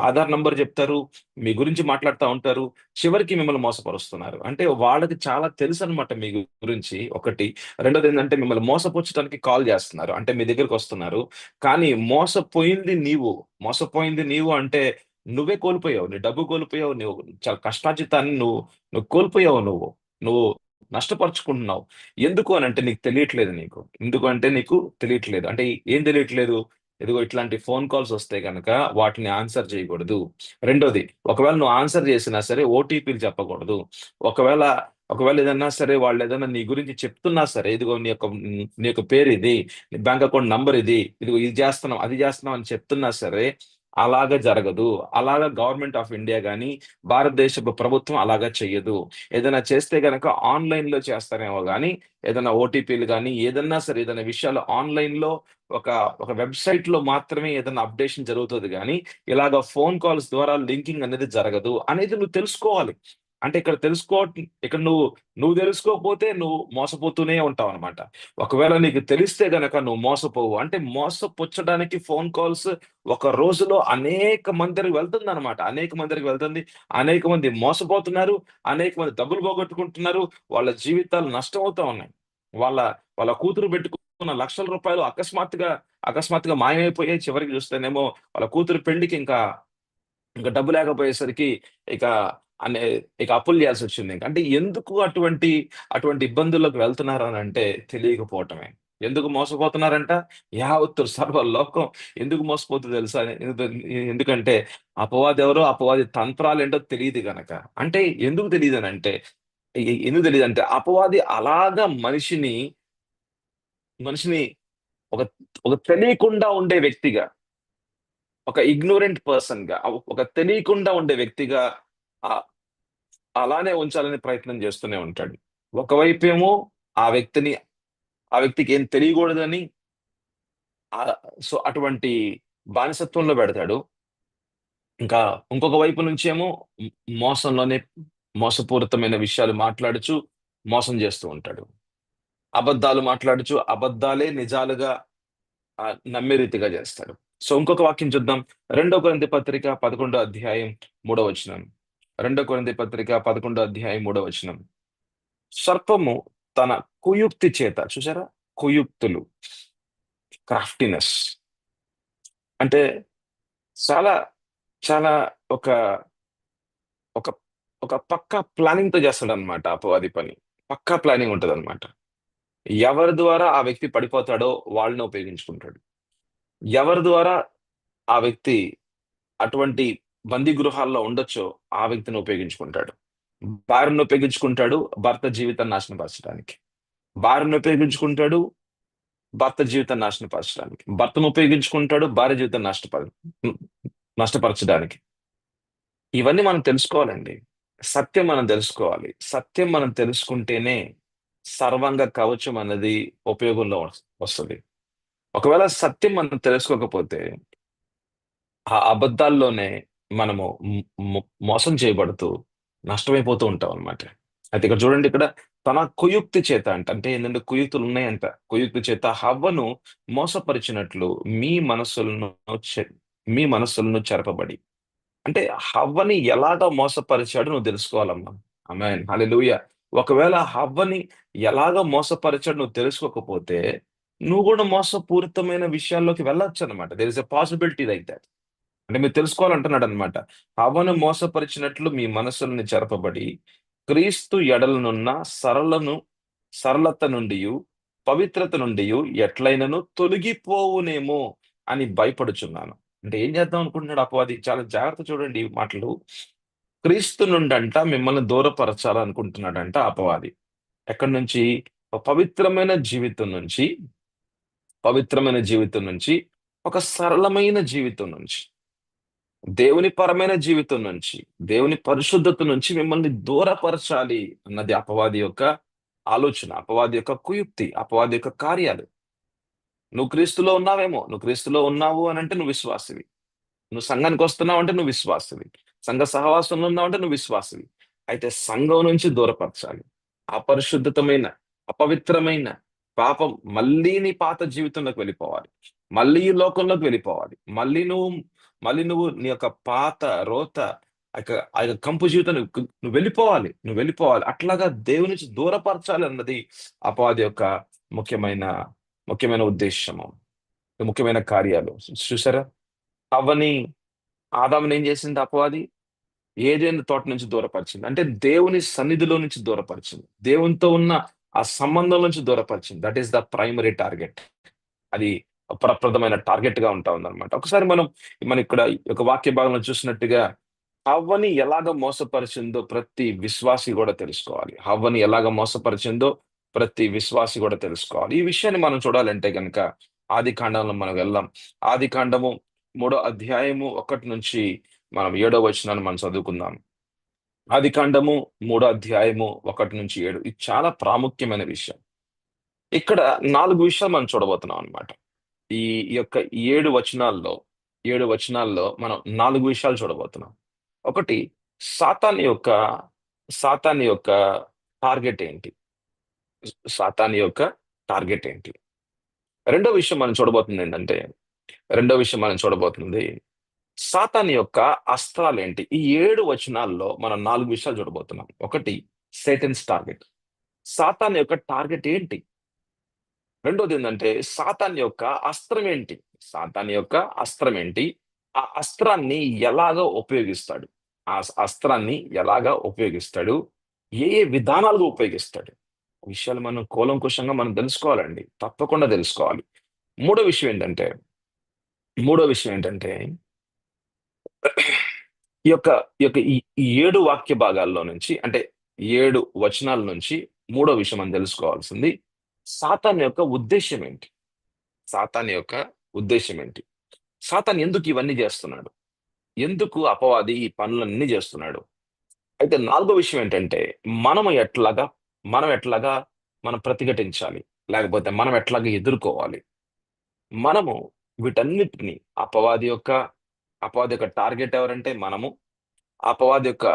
ఆధార్ నంబర్ చెప్తారు. మీ గురించి మాట్లాడుతా ఉంటారు. చివరికి మిమ్మల్ని మోసపరుస్తున్నారు. అంటే వాళ్ళకి చాలా తెలుసనమాట మీ గురించి ఒకటి. రెండోదేంటంటే మిమ్మల్ని మోసపుచ్చడానికి కాల్ చేస్తున్నారు. అంటే మీ దగ్గరికొస్తున్నారు. కానీ మోసపోయింది నీవు అంటే నువ్వే కోల్పోయావు. నీ డబ్బు కోల్పోయావు. నువ్వు చాలా కష్టార్జితాన్ని నువ్వు కోల్పోయావు నువ్వు. నువ్వు నష్టపరుచుకుంటున్నావు. ఎందుకు అనంటే నీకు తెలియట్లేదు నీకు. ఎందుకు అంటే నీకు తెలియట్లేదు. అంటే ఏం తెలియట్లేదు? ఇదిగో ఇట్లాంటి ఫోను కాల్స్ వస్తే గనక వాటిని ఆన్సర్ చేయకూడదు. రెండోది ఒకవేళ నువ్వు ఆన్సర్ చేసినా సరే ఓటీపీలు చెప్పకూడదు. ఒకవేళ ఒకవేళ ఏదన్నా సరే వాళ్ళేదన్నా నీ గురించి చెప్తున్నా సరే, ఇదిగో నీ యొక్క పేరిది. నీ బ్యాంక్ అకౌంట్ నంబర్ ఇది. ఇదిగో ఇది చేస్తున్నాం, అది చేస్తున్నాం అని చెప్తున్నా సరే, అలాగా జరగదు. అలాగా గవర్నమెంట్ ఆఫ్ ఇండియా గాని, భారతదేశపు ప్రభుత్వం అలాగా చెయ్యదు. ఏదైనా చేస్తే గనక ఆన్‌లైన్‌లో చేస్తారేమో గాని, ఏదైనా ఓటీపీలు గాని, ఏదన్నా సరే ఏదైనా విషయాలు ఆన్‌లైన్‌లో ఒక ఒక వెబ్‌సైట్‌లో మాత్రమే ఏదైనా అప్డేషన్ జరుగుతది గానీ, ఇలాగ ఫోను కాల్స్ ద్వారా లింకింగ్ అనేది జరగదు అనేది నువ్వు తెలుసుకోవాలి. అంటే ఇక్కడ నువ్వు తెలుసుకోకపోతే నువ్వు మోసపోతూనే ఉంటావనమాట. ఒకవేళ నీకు తెలిస్తే గనక నువ్వు మోసపోవు. అంటే మోసపుచ్చడానికి ఫోను కాల్స్ ఒక రోజులో అనేక మంది దగ్గరికి వెళ్తుందనమాట. అనేక మంది దగ్గరికి వెళ్తుంది. అనేక మంది మోసపోతున్నారు. అనేక మంది డబ్బులు పోగొట్టుకుంటున్నారు. వాళ్ళ జీవితాలు నష్టమవుతా ఉన్నాయి. వాళ్ళ వాళ్ళ కూతురు పెట్టుకున్న లక్షల రూపాయలు అకస్మాత్తుగా మాయమైపోయాయి. చివరికి చూస్తేనేమో వాళ్ళ కూతురు పెళ్ళికి ఇంకా డబ్బు లేకపోయేసరికి ఇక అనే ఇక అప్పులు చేయాల్సొచ్చింది. అంటే ఎందుకు అటువంటి ఇబ్బందుల్లోకి వెళ్తున్నారనంటే తెలియకపోవటమే. ఎందుకు మోసపోతున్నారంట? యావత్తు సర్వలోకం ఎందుకు మోసపోద్దో తెలుసా? ఎందుకంటే అపవాది తంత్రాలేంటో తెలీదు గనక. అంటే ఎందుకు తెలీదనంటే ఎందుకు తెలీదంటే అపవాది అలాగా మనిషిని ఒక ఒక తెలియకుండా ఉండే వ్యక్తిగా, ఒక ఇగ్నోరెంట్ పర్సన్‌గా, ఒక తెలియకుండా ఉండే వ్యక్తిగా ఆహ్, అలానే ఉంచాలని ప్రయత్నం చేస్తూనే ఉంటాడు. ఒకవైపేమో ఆ వ్యక్తిని ఆ వ్యక్తికి ఏం తెలియకూడదని ఆహ్, సో, అటువంటి బానిసత్వంలో పెడతాడు. ఇంకా ఇంకొక వైపు నుంచేమో హ్మ్, మోసంలోనే మోసపూరితమైన విషయాలు మాట్లాడుచు మోసం చేస్తూ ఉంటాడు. అబద్ధాలు మాట్లాడుచు అబద్ధాలే నిజాలుగా నమ్మే రీతిగా చేస్తాడు. సో, ఇంకొక వాక్యం చూద్దాం. 2 కొరింథీ పత్రిక 11 అధ్యాయం 3 వచనం. 2 కొరింథీ పత్రిక 11 అధ్యాయం 3 వచనం. సర్పము తన కుయుక్తి చేత చూసారా? కుయుక్తులు. క్రాఫ్టీనెస్ అంటే చాలా చాలా ఒక ఒక ఒక పక్కా ప్లానింగ్ తో చేస్తాడనమాట అపవాది పని. పక్కా ప్లానింగ్ ఉంటదన్నమాట. ఎవరి ద్వారా ఆ వ్యక్తి పడిపోతాడో వాళ్ళని ఉపయోగించుకుంటాడు. ఎవరి ద్వారా ఆ వ్యక్తి అటువంటి బందీ గృహాల్లో ఉండొచ్చో ఆ వ్యక్తిని ఉపయోగించుకుంటాడు. భార్యను ఉపయోగించుకుంటాడు భర్త జీవితాన్ని నాశనపరచడానికి. భార్యను ఉపయోగించుకుంటాడు భర్త జీవితాన్ని నాశనపరచడానికి. భర్తను ఉపయోగించుకుంటాడు భార్య జీవితాన్ని నష్టపరచడానికి. ఇవన్నీ మనం తెలుసుకోవాలండి. సత్యం మనం తెలుసుకోవాలి. సత్యం మనం తెలుసుకుంటేనే సర్వాంగ కవచం అన్నది ఉపయోగంలో వస్తది. ఒకవేళ సత్యం మనం తెలుసుకోకపోతే ఆ అబద్ధాల్లోనే మనము మోసం చేయబడుతూ నష్టమైపోతూ ఉంటాం అనమాట. అయితే ఇక్కడ చూడండి, ఇక్కడ తన కుయుక్తి చేత అంటే ఏంటంటే కుయుక్తులు ఉన్నాయంట. కుయుక్తి చేత హవ్వను మోసపరిచినట్లు మీ మనస్సులను చె- మీ మనస్సులను చెరపబడి, అంటే హవ్వని ఎలాగా మోసపరిచాడో నువ్వు తెలుసుకోవాలమ్మా. ఆమేన్ హల్లెలూయా. ఒకవేళ హవ్వని ఎలాగ మోసపరిచాడో నువ్వు తెలుసుకోకపోతే నువ్వు కూడా మోసపూరితమైన విషయాల్లోకి వెళ్ళొచ్చు అనమాట. There is a possibility like that. అంటే మీరు తెలుసుకోవాలంటున్నాడు అనమాట. హవ్వను మోసపరిచినట్లు మీ మనసుల్ని చెరపబడి క్రీస్తు ఎడలనున్న సరళను సరళత నుండి పవిత్రత నుండి ఎట్లయినను తొలగిపోవునేమో అని భయపడుచున్నాను. అంటే ఏం చేద్దాం అనుకుంటున్నాడు అపవాది? చాలా జాగ్రత్త చూడండి ఈ మాటలు. క్రీస్తు నుండంట మిమ్మల్ని దూరపరచాలనుకుంటున్నాడంట అపవాది. ఎక్కడి నుంచి? పవిత్రమైన జీవితం నుంచి, పవిత్రమైన జీవితం నుంచి, ఒక సరళమైన జీవితం నుంచి, దేవుని పరమైన జీవితం నుంచి, దేవుని పరిశుద్ధత నుంచి మిమ్మల్ని దూరపరచాలి అన్నది అపవాది యొక్క ఆలోచన, అపవాది యొక్క కుయుక్తి, అపవాది యొక్క కార్యాలు. నువ్వు క్రీస్తులో ఉన్నావేమో, నువ్వు క్రీస్తులో ఉన్నావు అని అంటే నువ్వు విశ్వాసివి. నువ్వు సంఘానికి వస్తున్నావు అంటే నువ్వు విశ్వాసివి. సంఘ సహవాసంలో ఉన్నావు అంటే నువ్వు విశ్వాసివి. అయితే సంఘం నుంచి దూరపరచాలి. అపరిశుద్ధతమైన, అపవిత్రమైన పాపం మళ్ళీ నీ పాత జీవితంలోకి వెళ్ళిపోవాలి. మళ్ళీ ఈ లోకంలోకి వెళ్ళిపోవాలి. మళ్ళీ నువ్వు నీ యొక్క పాత రోత ఆ యొక్క కంపు జీవితం నువ్వు వెళ్ళిపోవాలి. నువ్వు వెళ్ళిపోవాలి. అట్లాగా దేవుని నుంచి దూరపరచాలి అన్నది అపవాది యొక్క ముఖ్యమైన ముఖ్యమైన ఉద్దేశము, ముఖ్యమైన కార్యాలు. చూసారా? అవ్వని ఆదాముని ఏం చేసింది అపవాది? ఏదైనా తోట నుంచి దూరపరిచింది. అంటే దేవుని సన్నిధిలో నుంచి దూరపరిచింది. దేవునితో ఉన్న ఆ సంబంధం నుంచి దూరపరిచింది. That is the primary target. అది ప్రప్రదమైన టార్గెట్ గా ఉంటా ఉందన్నమాట. ఒకసారి మనం ఇక్కడ ఒక వాక్య భాగంలో చూసినట్టుగా హవ్వని ఎలాగ మోసపరిచిందో ప్రతి విశ్వాసి కూడా తెలుసుకోవాలి. హవ్వని ఎలాగ మోసపరిచిందో ప్రతి విశ్వాసి కూడా తెలుసుకోవాలి. ఈ విషయాన్ని మనం చూడాలంటే గనుక ఆది కాండంలో మనం వెళ్దాం. ఆది కాండము 3వ అధ్యాయము 1 నుంచి మనం 7వ వచనాన్ని మనం చదువుకుందాం. ఆది కాండము 3వ అధ్యాయము 1 నుంచి 7. ఇది చాలా ప్రాముఖ్యమైన విషయం. ఇక్కడ 4 విషయాలు మనం చూడబోతున్నాం అన్నమాట. ఈ ఈ యొక్క 7 వచనాల్లో 7 వచనాల్లో మనం 4 విషయాలు చూడబోతున్నాం. ఒకటి, సాతాన్ యొక్క సాతాన్ యొక్క టార్గెట్ ఏంటి? సాతాన్ యొక్క టార్గెట్ ఏంటి? రెండో విషయం మనం చూడబోతుంది ఏంటంటే, రెండో విషయం మనం చూడబోతుంది సాతాన్ యొక్క అస్త్రాలేంటి? ఈ 7 వచనాల్లో మనం 4 విషయాలు చూడబోతున్నాం. ఒకటి, సేటన్స్ టార్గెట్. సాతాన్ యొక్క టార్గెట్ ఏంటి? రెండోది ఏంటంటే సాతాన్ యొక్క అస్త్రం ఏంటి? సాతాన్ యొక్క అస్త్రం ఏంటి? ఆ అస్త్రాన్ని ఎలాగా ఉపయోగిస్తాడు? ఆ అస్త్రాన్ని ఎలాగా ఉపయోగిస్తాడు? ఏ ఏ విధానాలుగా ఉపయోగిస్తాడు? విషయాలు మనం కూలంకుషంగా మనం తెలుసుకోవాలండి. తప్పకుండా తెలుసుకోవాలి. మూడో విషయం ఏంటంటే మూడో విషయం ఏంటంటే ఈ యొక్క ఈ యొక్క ఈ 7 వాక్య భాగాల్లో నుంచి, అంటే 7 వచనాల నుంచి మూడో విషయం మనం తెలుసుకోవాల్సింది సాతాన్ యొక్క ఉద్దేశ్యం ఏంటి? సాతాన్ యొక్క ఉద్దేశ్యం ఏంటి? సాతాన్ ఎందుకు ఇవన్నీ చేస్తున్నాడు? ఎందుకు అపవాది ఈ పనులన్నీ చేస్తున్నాడు? అయితే నాలుగో విషయం ఏంటంటే మనము ఎట్లాగా మనం ఎట్లాగా మనం ప్రతిఘటించాలి? లేకపోతే మనం ఎట్లాగా ఎదుర్కోవాలి? మనము వీటన్నిటిని అపవాది యొక్క టార్గెట్ ఎవరంటే మనము. అపవాది యొక్క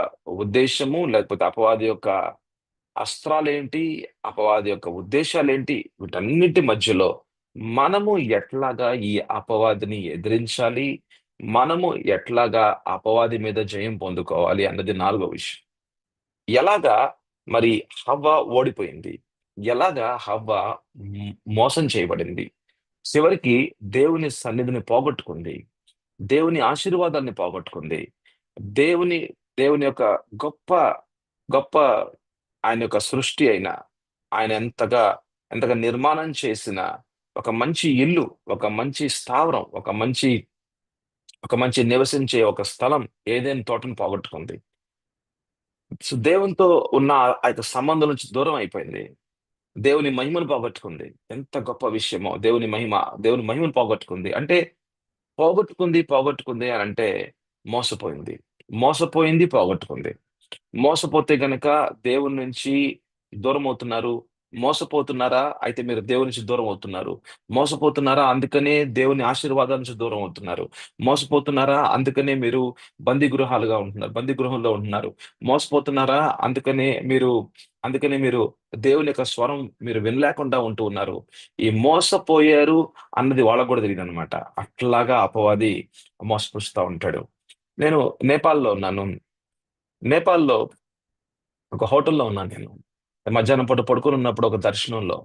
ఉద్దేశము లేకపోతే అపవాది యొక్క అస్త్రాలేంటి? అపవాది యొక్క ఉద్దేశాలేంటి? వీటన్నిటి మధ్యలో మనము ఎట్లాగా ఈ అపవాదిని ఎదిరించాలి? మనము ఎట్లాగా అపవాది మీద జయం పొందుకోవాలి అన్నది నాలుగో విషయం. ఎలాగా మరి హవ్వ ఓడిపోయింది? ఎలాగా హవ్వ మోసం చేయబడింది? చివరికి దేవుని సన్నిధిని పోగొట్టుకుంది. దేవుని ఆశీర్వాదాన్ని పోగొట్టుకుంది. దేవుని దేవుని యొక్క గొప్ప గొప్ప ఆయన యొక్క సృష్టి అయిన, ఆయన ఎంతగా నిర్మాణం చేసిన ఒక మంచి ఇల్లు, ఒక మంచి స్థావరం, ఒక మంచి నివసించే ఒక స్థలం, ఏదైనా తోటను పోగొట్టుకుంది. సో దేవునితో ఉన్న ఆ యొక్క సంబంధం నుంచి దూరం అయిపోయింది. దేవుని మహిమను పోగొట్టుకుంది. ఎంత గొప్ప విషయమో! దేవుని మహిమను పోగొట్టుకుంది. అంటే పోగొట్టుకుంది అనంటే మోసపోయింది. మోసపోయింది, పోగొట్టుకుంది. మోసపోతే గనక దేవుని నుంచి దూరమవుతున్నారు. మోసపోతున్నారా? అయితే మీరు దేవుని నుంచి దూరమవుతున్నారు. మోసపోతున్నారా? అందుకనే దేవుని ఆశీర్వాదాల నుంచి దూరమవుతున్నారు. మోసపోతున్నారా? అందుకనే మీరు బందీ గృహంలో ఉంటున్నారు. మోసపోతున్నారా? అందుకనే మీరు దేవుని యొక్క స్వరం మీరు వినలేకుండా ఉంటూ ఉన్నారు. ఈ మోసపోయారు అన్నది వాళ్ళకి గూడా తెలీదనమాట. అట్లాగా అపవాది మోసపుచ్చుతా ఉంటాడు. నేను నేపాల్‌లో ఉన్నాను. నేపాల్‌లో ఒక హోటల్‌లో ఉన్నాను నేను. మధ్యాహ్నం పూట పడుకొనున్నప్పుడు ఒక దర్శనంలో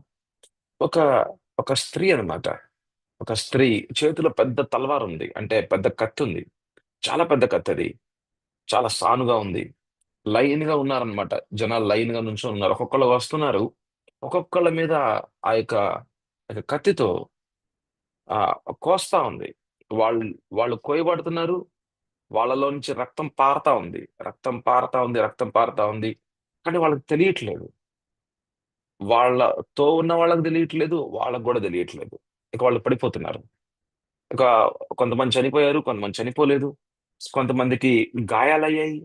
ఒక ఒక స్త్రీ అన్నమాట. ఒక స్త్రీ చేతిలో పెద్ద తలవార్ ఉంది. అంటే పెద్ద కత్తుంది. చాలా పెద్ద కత్తది. చాలా సానుగా ఉంది. లైన్‌గా ఉన్నారన్నమాట. జనాలు లైన్‌గా నుంచొనున్నారు. ఒక్కొక్కళ్ళు వస్తున్నారు. ఒక్కొక్కళ్ళ మీద ఆ యొక్క కత్తితో కోస్తా ఉంది. వాళ్ళు వాళ్ళు కోయబడుతున్నారు. వాళ్ళలో నుంచి రక్తం పారతా ఉంది. రక్తం పారతా ఉంది. కానీ వాళ్ళకి తెలియట్లేదు. వాళ్ళతో ఉన్న వాళ్ళకి తెలియట్లేదు. వాళ్ళకి గూడా తెలియట్లేదు. ఇక వాళ్ళు పడిపోతున్నారు. ఇక కొంతమంది చనిపోయారు. కొంతమంది చనిపోలేదు. కొంతమందికి గాయాలయ్యాయి.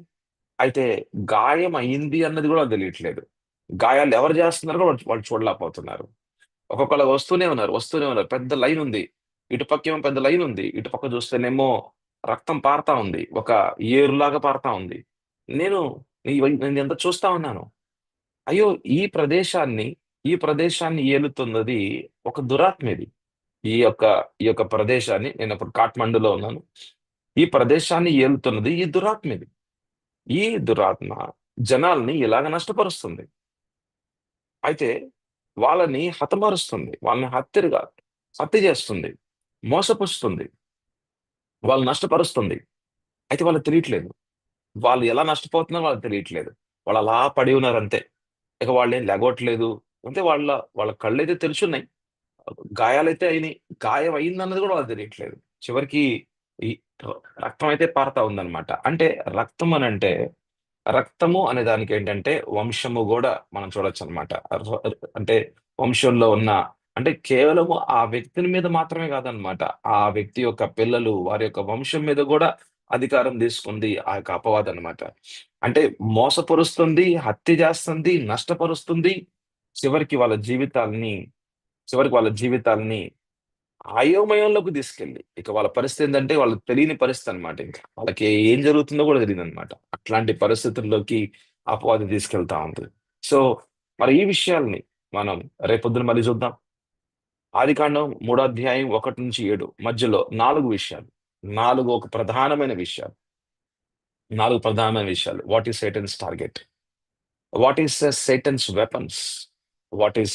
అయితే గాయం అయింది అన్నది గూడా తెలియట్లేదు. గాయాలు ఎవరు జేస్తున్నారో వాళ్ళు వాళ్ళు చూడలేకపోతున్నారు. ఒక్కొక్కళ్ళు వస్తూనే ఉన్నారు. పెద్ద లైనుంది. ఇటుపక్కేమో పెద్ద లైనుంది. ఇటుపక్క చూస్తేనేమో రక్తం పారతా ఉంది. ఒక ఏరులాగా పారతా ఉంది. నేను నేనిదంతా చూస్తా ఉన్నాను. అయ్యో! ఈ ప్రదేశాన్ని ఏలుతున్నది ఒక దురాత్మిది. ఈ యొక్క ప్రదేశాన్ని నేనప్పుడు కాఠ్మండూలో ఉన్నాను. ఈ ప్రదేశాన్ని ఏలుతున్నది ఈ దురాత్మిది. ఈ దురాత్మ జనాల్ని ఇలాగ నష్టపరుస్తుంది. అయితే వాళ్ళని హతమారుస్తుంది. వాళ్ళని హత్య చేస్తుంది. మోసపుచ్చుతుంది. వాళ్ళని నష్టపరుస్తుంది. అయితే వాళ్ళకి తెలియట్లేదు. వాళ్ళు ఎలా నష్టపోతున్నారో వాళ్ళకి తెలియట్లేదు. వాళ్ళలా పడి ఉన్నారంతే. ఇక వాళ్ళేం లెగవట్లేదు. అంటే వాళ్ళ కళ్ళైతే తెరిచున్నాయి. గాయాలైతే అయినియి. గాయం అయిందన్నది గూడా వాళ్ళకి తెలియట్లేదు. చివరికి ఈ ర రక్తం అయితే పారుతా ఉందన్నమాట. అంటే రక్తం అనంటే, రక్తము అనే దానికేంటంటే వంశము గూడా మనం చూడొచ్చన్నమాట. అంటే వంశంలో ఉన్న అంటే కేవలము ఆ వ్యక్తిని మీద మాత్రమే కాదన్నమాట. ఆ వ్యక్తి యొక్క పిల్లలు, వారి యొక్క వంశం మీద గూడా అధికారం తీసుకుంది ఆ యొక్క అపవాదనమాట. అంటే మోసపరుస్తుంది, హత్య చేస్తుంది, నష్టపరుస్తుంది. చివరికి వాళ్ళ జీవితాల్ని చివరికి వాళ్ళ జీవితాల్ని అయోమయంలోకి తీసుకెళ్ళి, ఇక వాళ్ళ పరిస్థితేంటంటే వాళ్ళకి తెలియని పరిస్థితనమాట ఇంక. వాళ్ళకి ఏం జరుగుతుందో గూడా తెలీదనమాట. అట్లాంటి పరిస్థితుల్లోకి అపవాది తీసుకెళ్తా ఉంది. సో, మరి ఈ విషయాల్ని మనం రేపొద్దున మళ్ళీ చూద్దాం. ఆదికాండం 3 అధ్యాయం 1-7 మధ్యలో 4 విషయాలు. 4 ఒక ప్రధానమైన విషయాలు. 4 ప్రధానమైన విషయాలు. What is Satan's target? What is Satan's weapons? What is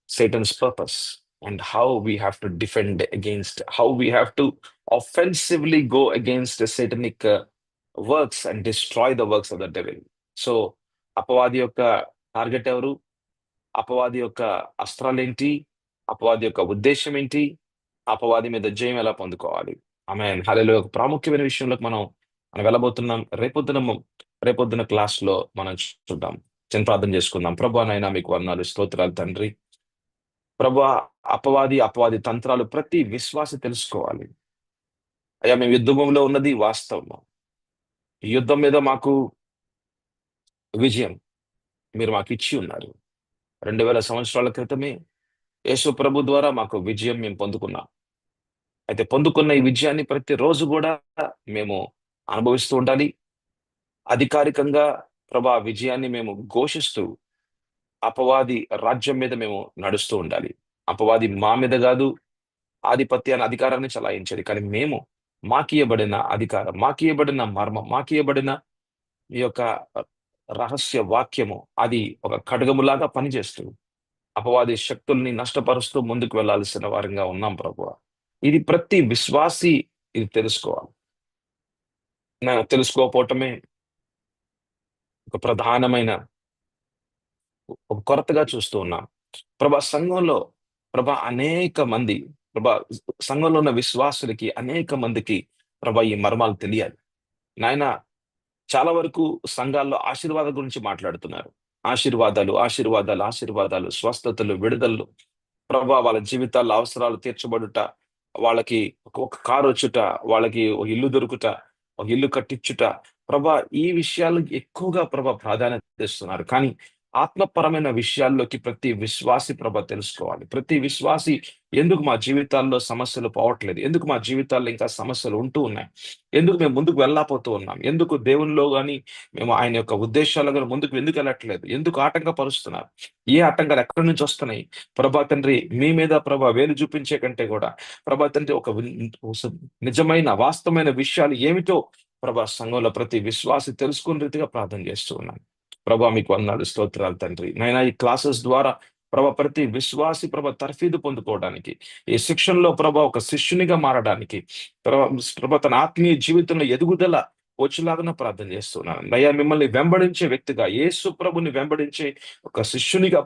Satan's purpose? And how we have to defend against, how we have to offensively go against the satanic works and destroy the works of the devil. So, అపవాది యొక్క టార్గెట్ ఎవరు? అపవాది యొక్క అస్త్రాలేంటి? అపవాది యొక్క ఉద్దేశ్యం ఏంటి? అపవాది మీద జయం ఎలా పొందుకోవాలి? ఆమేన్. హల్లెలూయా. ఒక ప్రాముఖ్యమైన విషయంలోకి మనం వెళ్ళబోతున్నాం. రేపొద్దున క్లాస్‌లో మనం చూద్దాం. చిన్న ప్రార్థన చేసుకుందాం. ప్రభువా నాయనా మీకు వందనాలు, స్తోత్రాలు తండ్రి. ప్రభువా అపవాది తంత్రాలు ప్రతి విశ్వాసి తెలుసుకోవాలి. అయ్యా మేము యుద్ధభూమిలో ఉన్నది వాస్తవము. ఈ యుద్ధం మీద మాకు విజయం మీరు మాకిచ్చి ఉన్నారు. 2000 సంవత్సరాల క్రితమే యేసు ప్రభు ద్వారా మాకు విజయం మేము పొందుకున్నాం. అయితే పొందుకున్న ఈ విజయాన్ని ప్రతిరోజు గూడా మేము అనుభవిస్తూ ఉండాలి. అధికారికంగా ప్రభా విజయాన్ని మేము ఘోషిస్తూ అపవాది రాజ్యం మీద మేము నడుస్తూ ఉండాలి. అపవాది మా మీద గాదు ఆధిపత్యాన్ని, అధికారాన్ని చలాయించేది. కానీ మేము మాకియ్యబడిన అధికారం, మాకియ్యబడిన మర్మం, మాకియ్యబడిన ఈ యొక్క రహస్య వాక్యము అది ఒక ఖడ్గములాగా పనిచేస్తూ అపవాది శక్తుల్ని నష్టపరుస్తూ ముందుకు వెళ్ళాల్సిన వారంగా ఉన్నాం ప్రభువా. ఇది ప్రతి విశ్వాసి ఇది తెలుసుకోవాలి. తెలుసుకోకపోవటమే ఒక ప్రధానమైన ఒక కొరతగా చూస్తూ ఉన్నాం. సంఘంలో అనేక మంది ప్రభా సంఘంలో ఉన్న విశ్వాసులకి అనేక మందికి ఈ మర్మాలు తెలియాలి. నాయన చాలా వరకు సంఘాల్లో ఆశీర్వాదం గురించి మాట్లాడుతున్నారు. ఆశీర్వాదాలు, ఆశీర్వాదాలు, ఆశీర్వాదాలు, స్వస్థతలు, విడుదలలు. వాళ్ళ జీవితాల్లో అవసరాలు తీర్చబడుట, వాళ్ళకి ఒక కారొచ్చుట, వాళ్ళకి ఒక ఇల్లు దొరుకుట, ఒక ఇల్లు కట్టించుట. ఈ విషయాలు ఎక్కువగా ప్రాధాన్యత ఇస్తున్నారు. కానీ ఆత్మపరమైన విషయాల్లోకి ప్రతి విశ్వాసి తెలుసుకోవాలి. ప్రతి విశ్వాసి ఎందుకు మా జీవితాల్లో సమస్యలు పోవట్లేదు? ఎందుకు మా జీవితాల్లో ఇంకా సమస్యలు ఉంటూ ఉన్నాయి? ఎందుకు మేము ముందుకు వెళ్ళలేకపోతూ ఉన్నాం? ఎందుకు దేవునిలో గాని మేము ఆయన యొక్క ఉద్దేశాల్లో గాని ముందుకు ఎందుకు వెళ్ళట్లేదు? ఎందుకు ఆటంకపరుస్తున్నారు? ఏ ఆటంకాలు ఎక్కడి నుంచి వస్తున్నాయి? తండ్రి మీ మీద వేలు చూపించే కంటే కూడా తండ్రి ఒక నిజమైన వాస్తవమైన విషయాలు ఏమిటో సంఘంలో ప్రతి విశ్వాసి తెలుసుకునే రీతిగా ప్రార్థన చేస్తూ ఉన్నాను. మీకు వందనాలు, స్తోత్రాలు తండ్రి. నాయనా ఈ క్లాసెస్ ద్వారా ప్రతి విశ్వాసి తర్ఫీదు పొందుకోవడానికి, ఈ శిక్షణలో ఒక శిష్యునిగా మారడానికి, తన ఆత్మీయ జీవితంలో ఎదుగుదల వచ్చేలాగా ప్రార్థన చేస్తున్నాను. నయ్యా మిమ్మల్ని వెంబడించే వ్యక్తిగా, యేసు ప్రభుని వెంబడించే ఒక శిష్యునిగా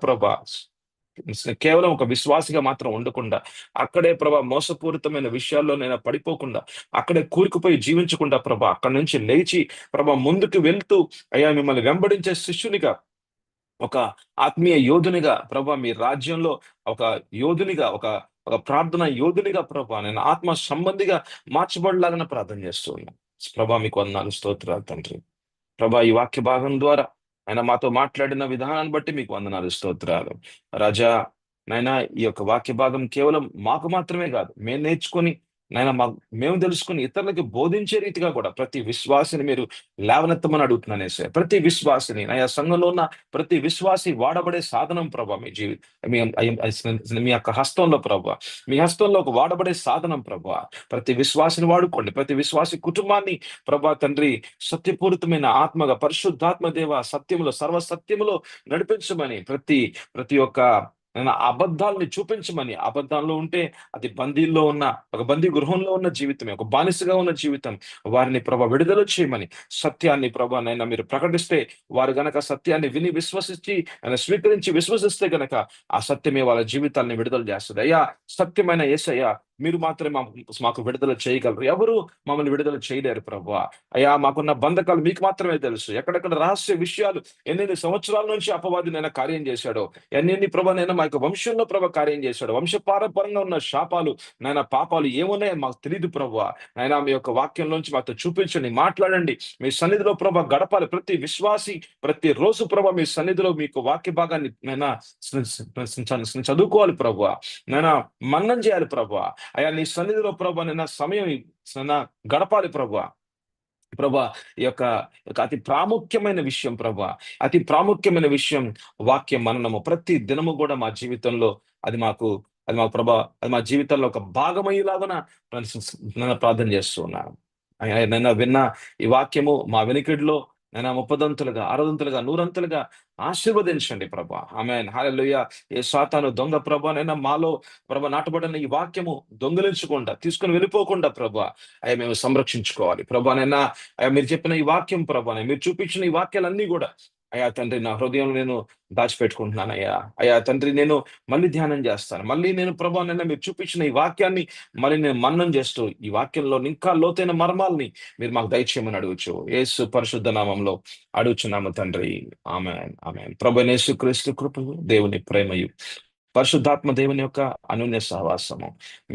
కేవలం ఒక విశ్వాసిగా మాత్రం ఉండకుండా, అక్కడే మోసపూరితమైన విషయాల్లో నేను పడిపోకుండా, అక్కడే కూరుకుపోయి జీవించకుండా అక్కడి నుంచి లేచి ముందుకు వెళ్తూ అయ్యా మిమ్మల్ని వెంబడించే శిష్యునిగా, ఒక ఆత్మీయ యోధునిగా మీ రాజ్యంలో ఒక యోధునిగా, ఒక ఒక ప్రార్థన యోధునిగా నేను ఆత్మ సంబంధిగా మార్చబడలాగా ప్రార్థన చేస్తూ ఉన్నాను. మీకు వందనాలు, స్తోత్రాలు తండ్రి. ఈ వాక్య భాగం ద్వారా ఆయన మాతో మాట్లాడిన విధానాన్ని బట్టి మీకు వందనాలు, స్తోత్రాలు. రాజా, నాయన ఈ యొక్క వాక్య భాగం కేవలం మాకు మాత్రమే కాదు, మేము నేర్చుకొని నాయన మేము తెలుసుకుని ఇతరులకి బోధించే రీతిగా కూడా ప్రతి విశ్వాసిని మీరు లేవనెత్తమని అడుగుతున్నాను సార్. ప్రతి విశ్వాసిని నయా సంఘంలో ఉన్న ప్రతి విశ్వాసి వాడబడే సాధనం మీ మీ యొక్క హస్తంలో మీ హస్తంలో ఒక వాడబడే సాధనం ప్రతి విశ్వాసిని వాడుకోండి. ప్రతి విశ్వాసి కుటుంబాన్ని తండ్రి సత్యపూరితమైన ఆత్మగా, పరిశుద్ధాత్మ దేవ సత్యములో, సర్వ సత్యములో నడిపించమని, ప్రతి ప్రతి ఒక్క అబద్ధాలని చూపించమని, అబద్ధాల్లో ఉంటే అది బందీల్లో ఉన్న ఒక బందీ గృహంలో ఉన్న జీవితమే, ఒక బానిసగా ఉన్న జీవితం, వారిని విడుదల చేయమని, సత్యాన్ని నైనా మీరు ప్రకటిస్తే వారు గనక సత్యాన్ని విని విశ్వసించి స్వీకరించి విశ్వసిస్తే గనక ఆ సత్యమే వాళ్ళ జీవితాన్ని విడుదల చేస్తుంది. అయ్యా సత్యమైన యేసయ్య మీరు మాత్రమే మాకు విడుదల చేయగలరు. ఎవరు మమ్మల్ని విడుదల చేయలేరు ప్రభువా. అయ్యా మాకున్న బంధకాలు మీకు మాత్రమే తెలుసు. ఎక్కడెక్కడ రహస్య విషయాలు ఎన్నెన్ని సంవత్సరాల నుంచి అపవాది నైనా కార్యం చేశాడో, ఎన్ని నైనా మా యొక్క వంశంలో కార్యం చేశాడు. వంశపారంపరంగా ఉన్న శాపాలు నైనా పాపాలు ఏమున్నాయో మాకు తెలియదు ప్రభువా. నైనా మీ యొక్క వాక్యంలోంచి మాతో చూపించండి, మాట్లాడండి. మీ సన్నిధిలో గడపాలి. ప్రతి విశ్వాసి ప్రతి రోజు మీ సన్నిధిలో మీకు వాక్య భాగాన్ని నైనా చదువుకోవాలి ప్రభువా. నైనా మన్నం చేయాలి ప్రభువా. అయ్యా నీ సన్నిధిలో నైనా సమయం గడపాలి ప్రభువా. ఈ యొక్క అతి ప్రాముఖ్యమైన విషయం అతి ప్రాముఖ్యమైన విషయం వాక్య మననము. ప్రతి దినము కూడా మా జీవితంలో అది మాకు అది మా జీవితంలో ఒక భాగమయ్యేలాగా ప్రార్థన చేస్తూ ఉన్నాను. నైనా విన్న ఈ వాక్యము మా వెనుకడిలో నైనా 30 60 100 ఆశీర్వదించండి ఆమేన్. హల్లెలూయా. ఏ సాతాను దొంగ నైనా మాలో నాటబడిన ఈ వాక్యము దొంగిలించకుండా, తీసుకుని వెళ్ళిపోకుండా అయ్యా మేము సంరక్షించుకోవాలి నైనా. అయ్యా మీరు చెప్పిన ఈ వాక్యం మీరు చూపించిన ఈ వాక్యాలన్నీ కూడా అయ్యా తండ్రి నా హృదయంలో నేను దాచిపెట్టుకుంటున్నాను అయ్యా తండ్రి. నేను మళ్ళీ ధ్యానం చేస్తాను. మళ్ళీ నేను నైనా మీరు చూపించిన ఈ వాక్యాన్ని మళ్ళీ నేను మననం చేస్తూ ఈ వాక్యంలో ఇంకా లోతైన మర్మాల్ని మీరు మాకు దయచేయమని అడుగుచు యేసు పరిశుద్ధ నామంలో అడుగుచున్నాము తండ్రి. ఆమేన్, ఆమేన్. యేసు క్రీస్తు కృపయు, దేవుని ప్రేమయు, పరిశుద్ధాత్మ దేవుని యొక్క అనన్య సహవాసము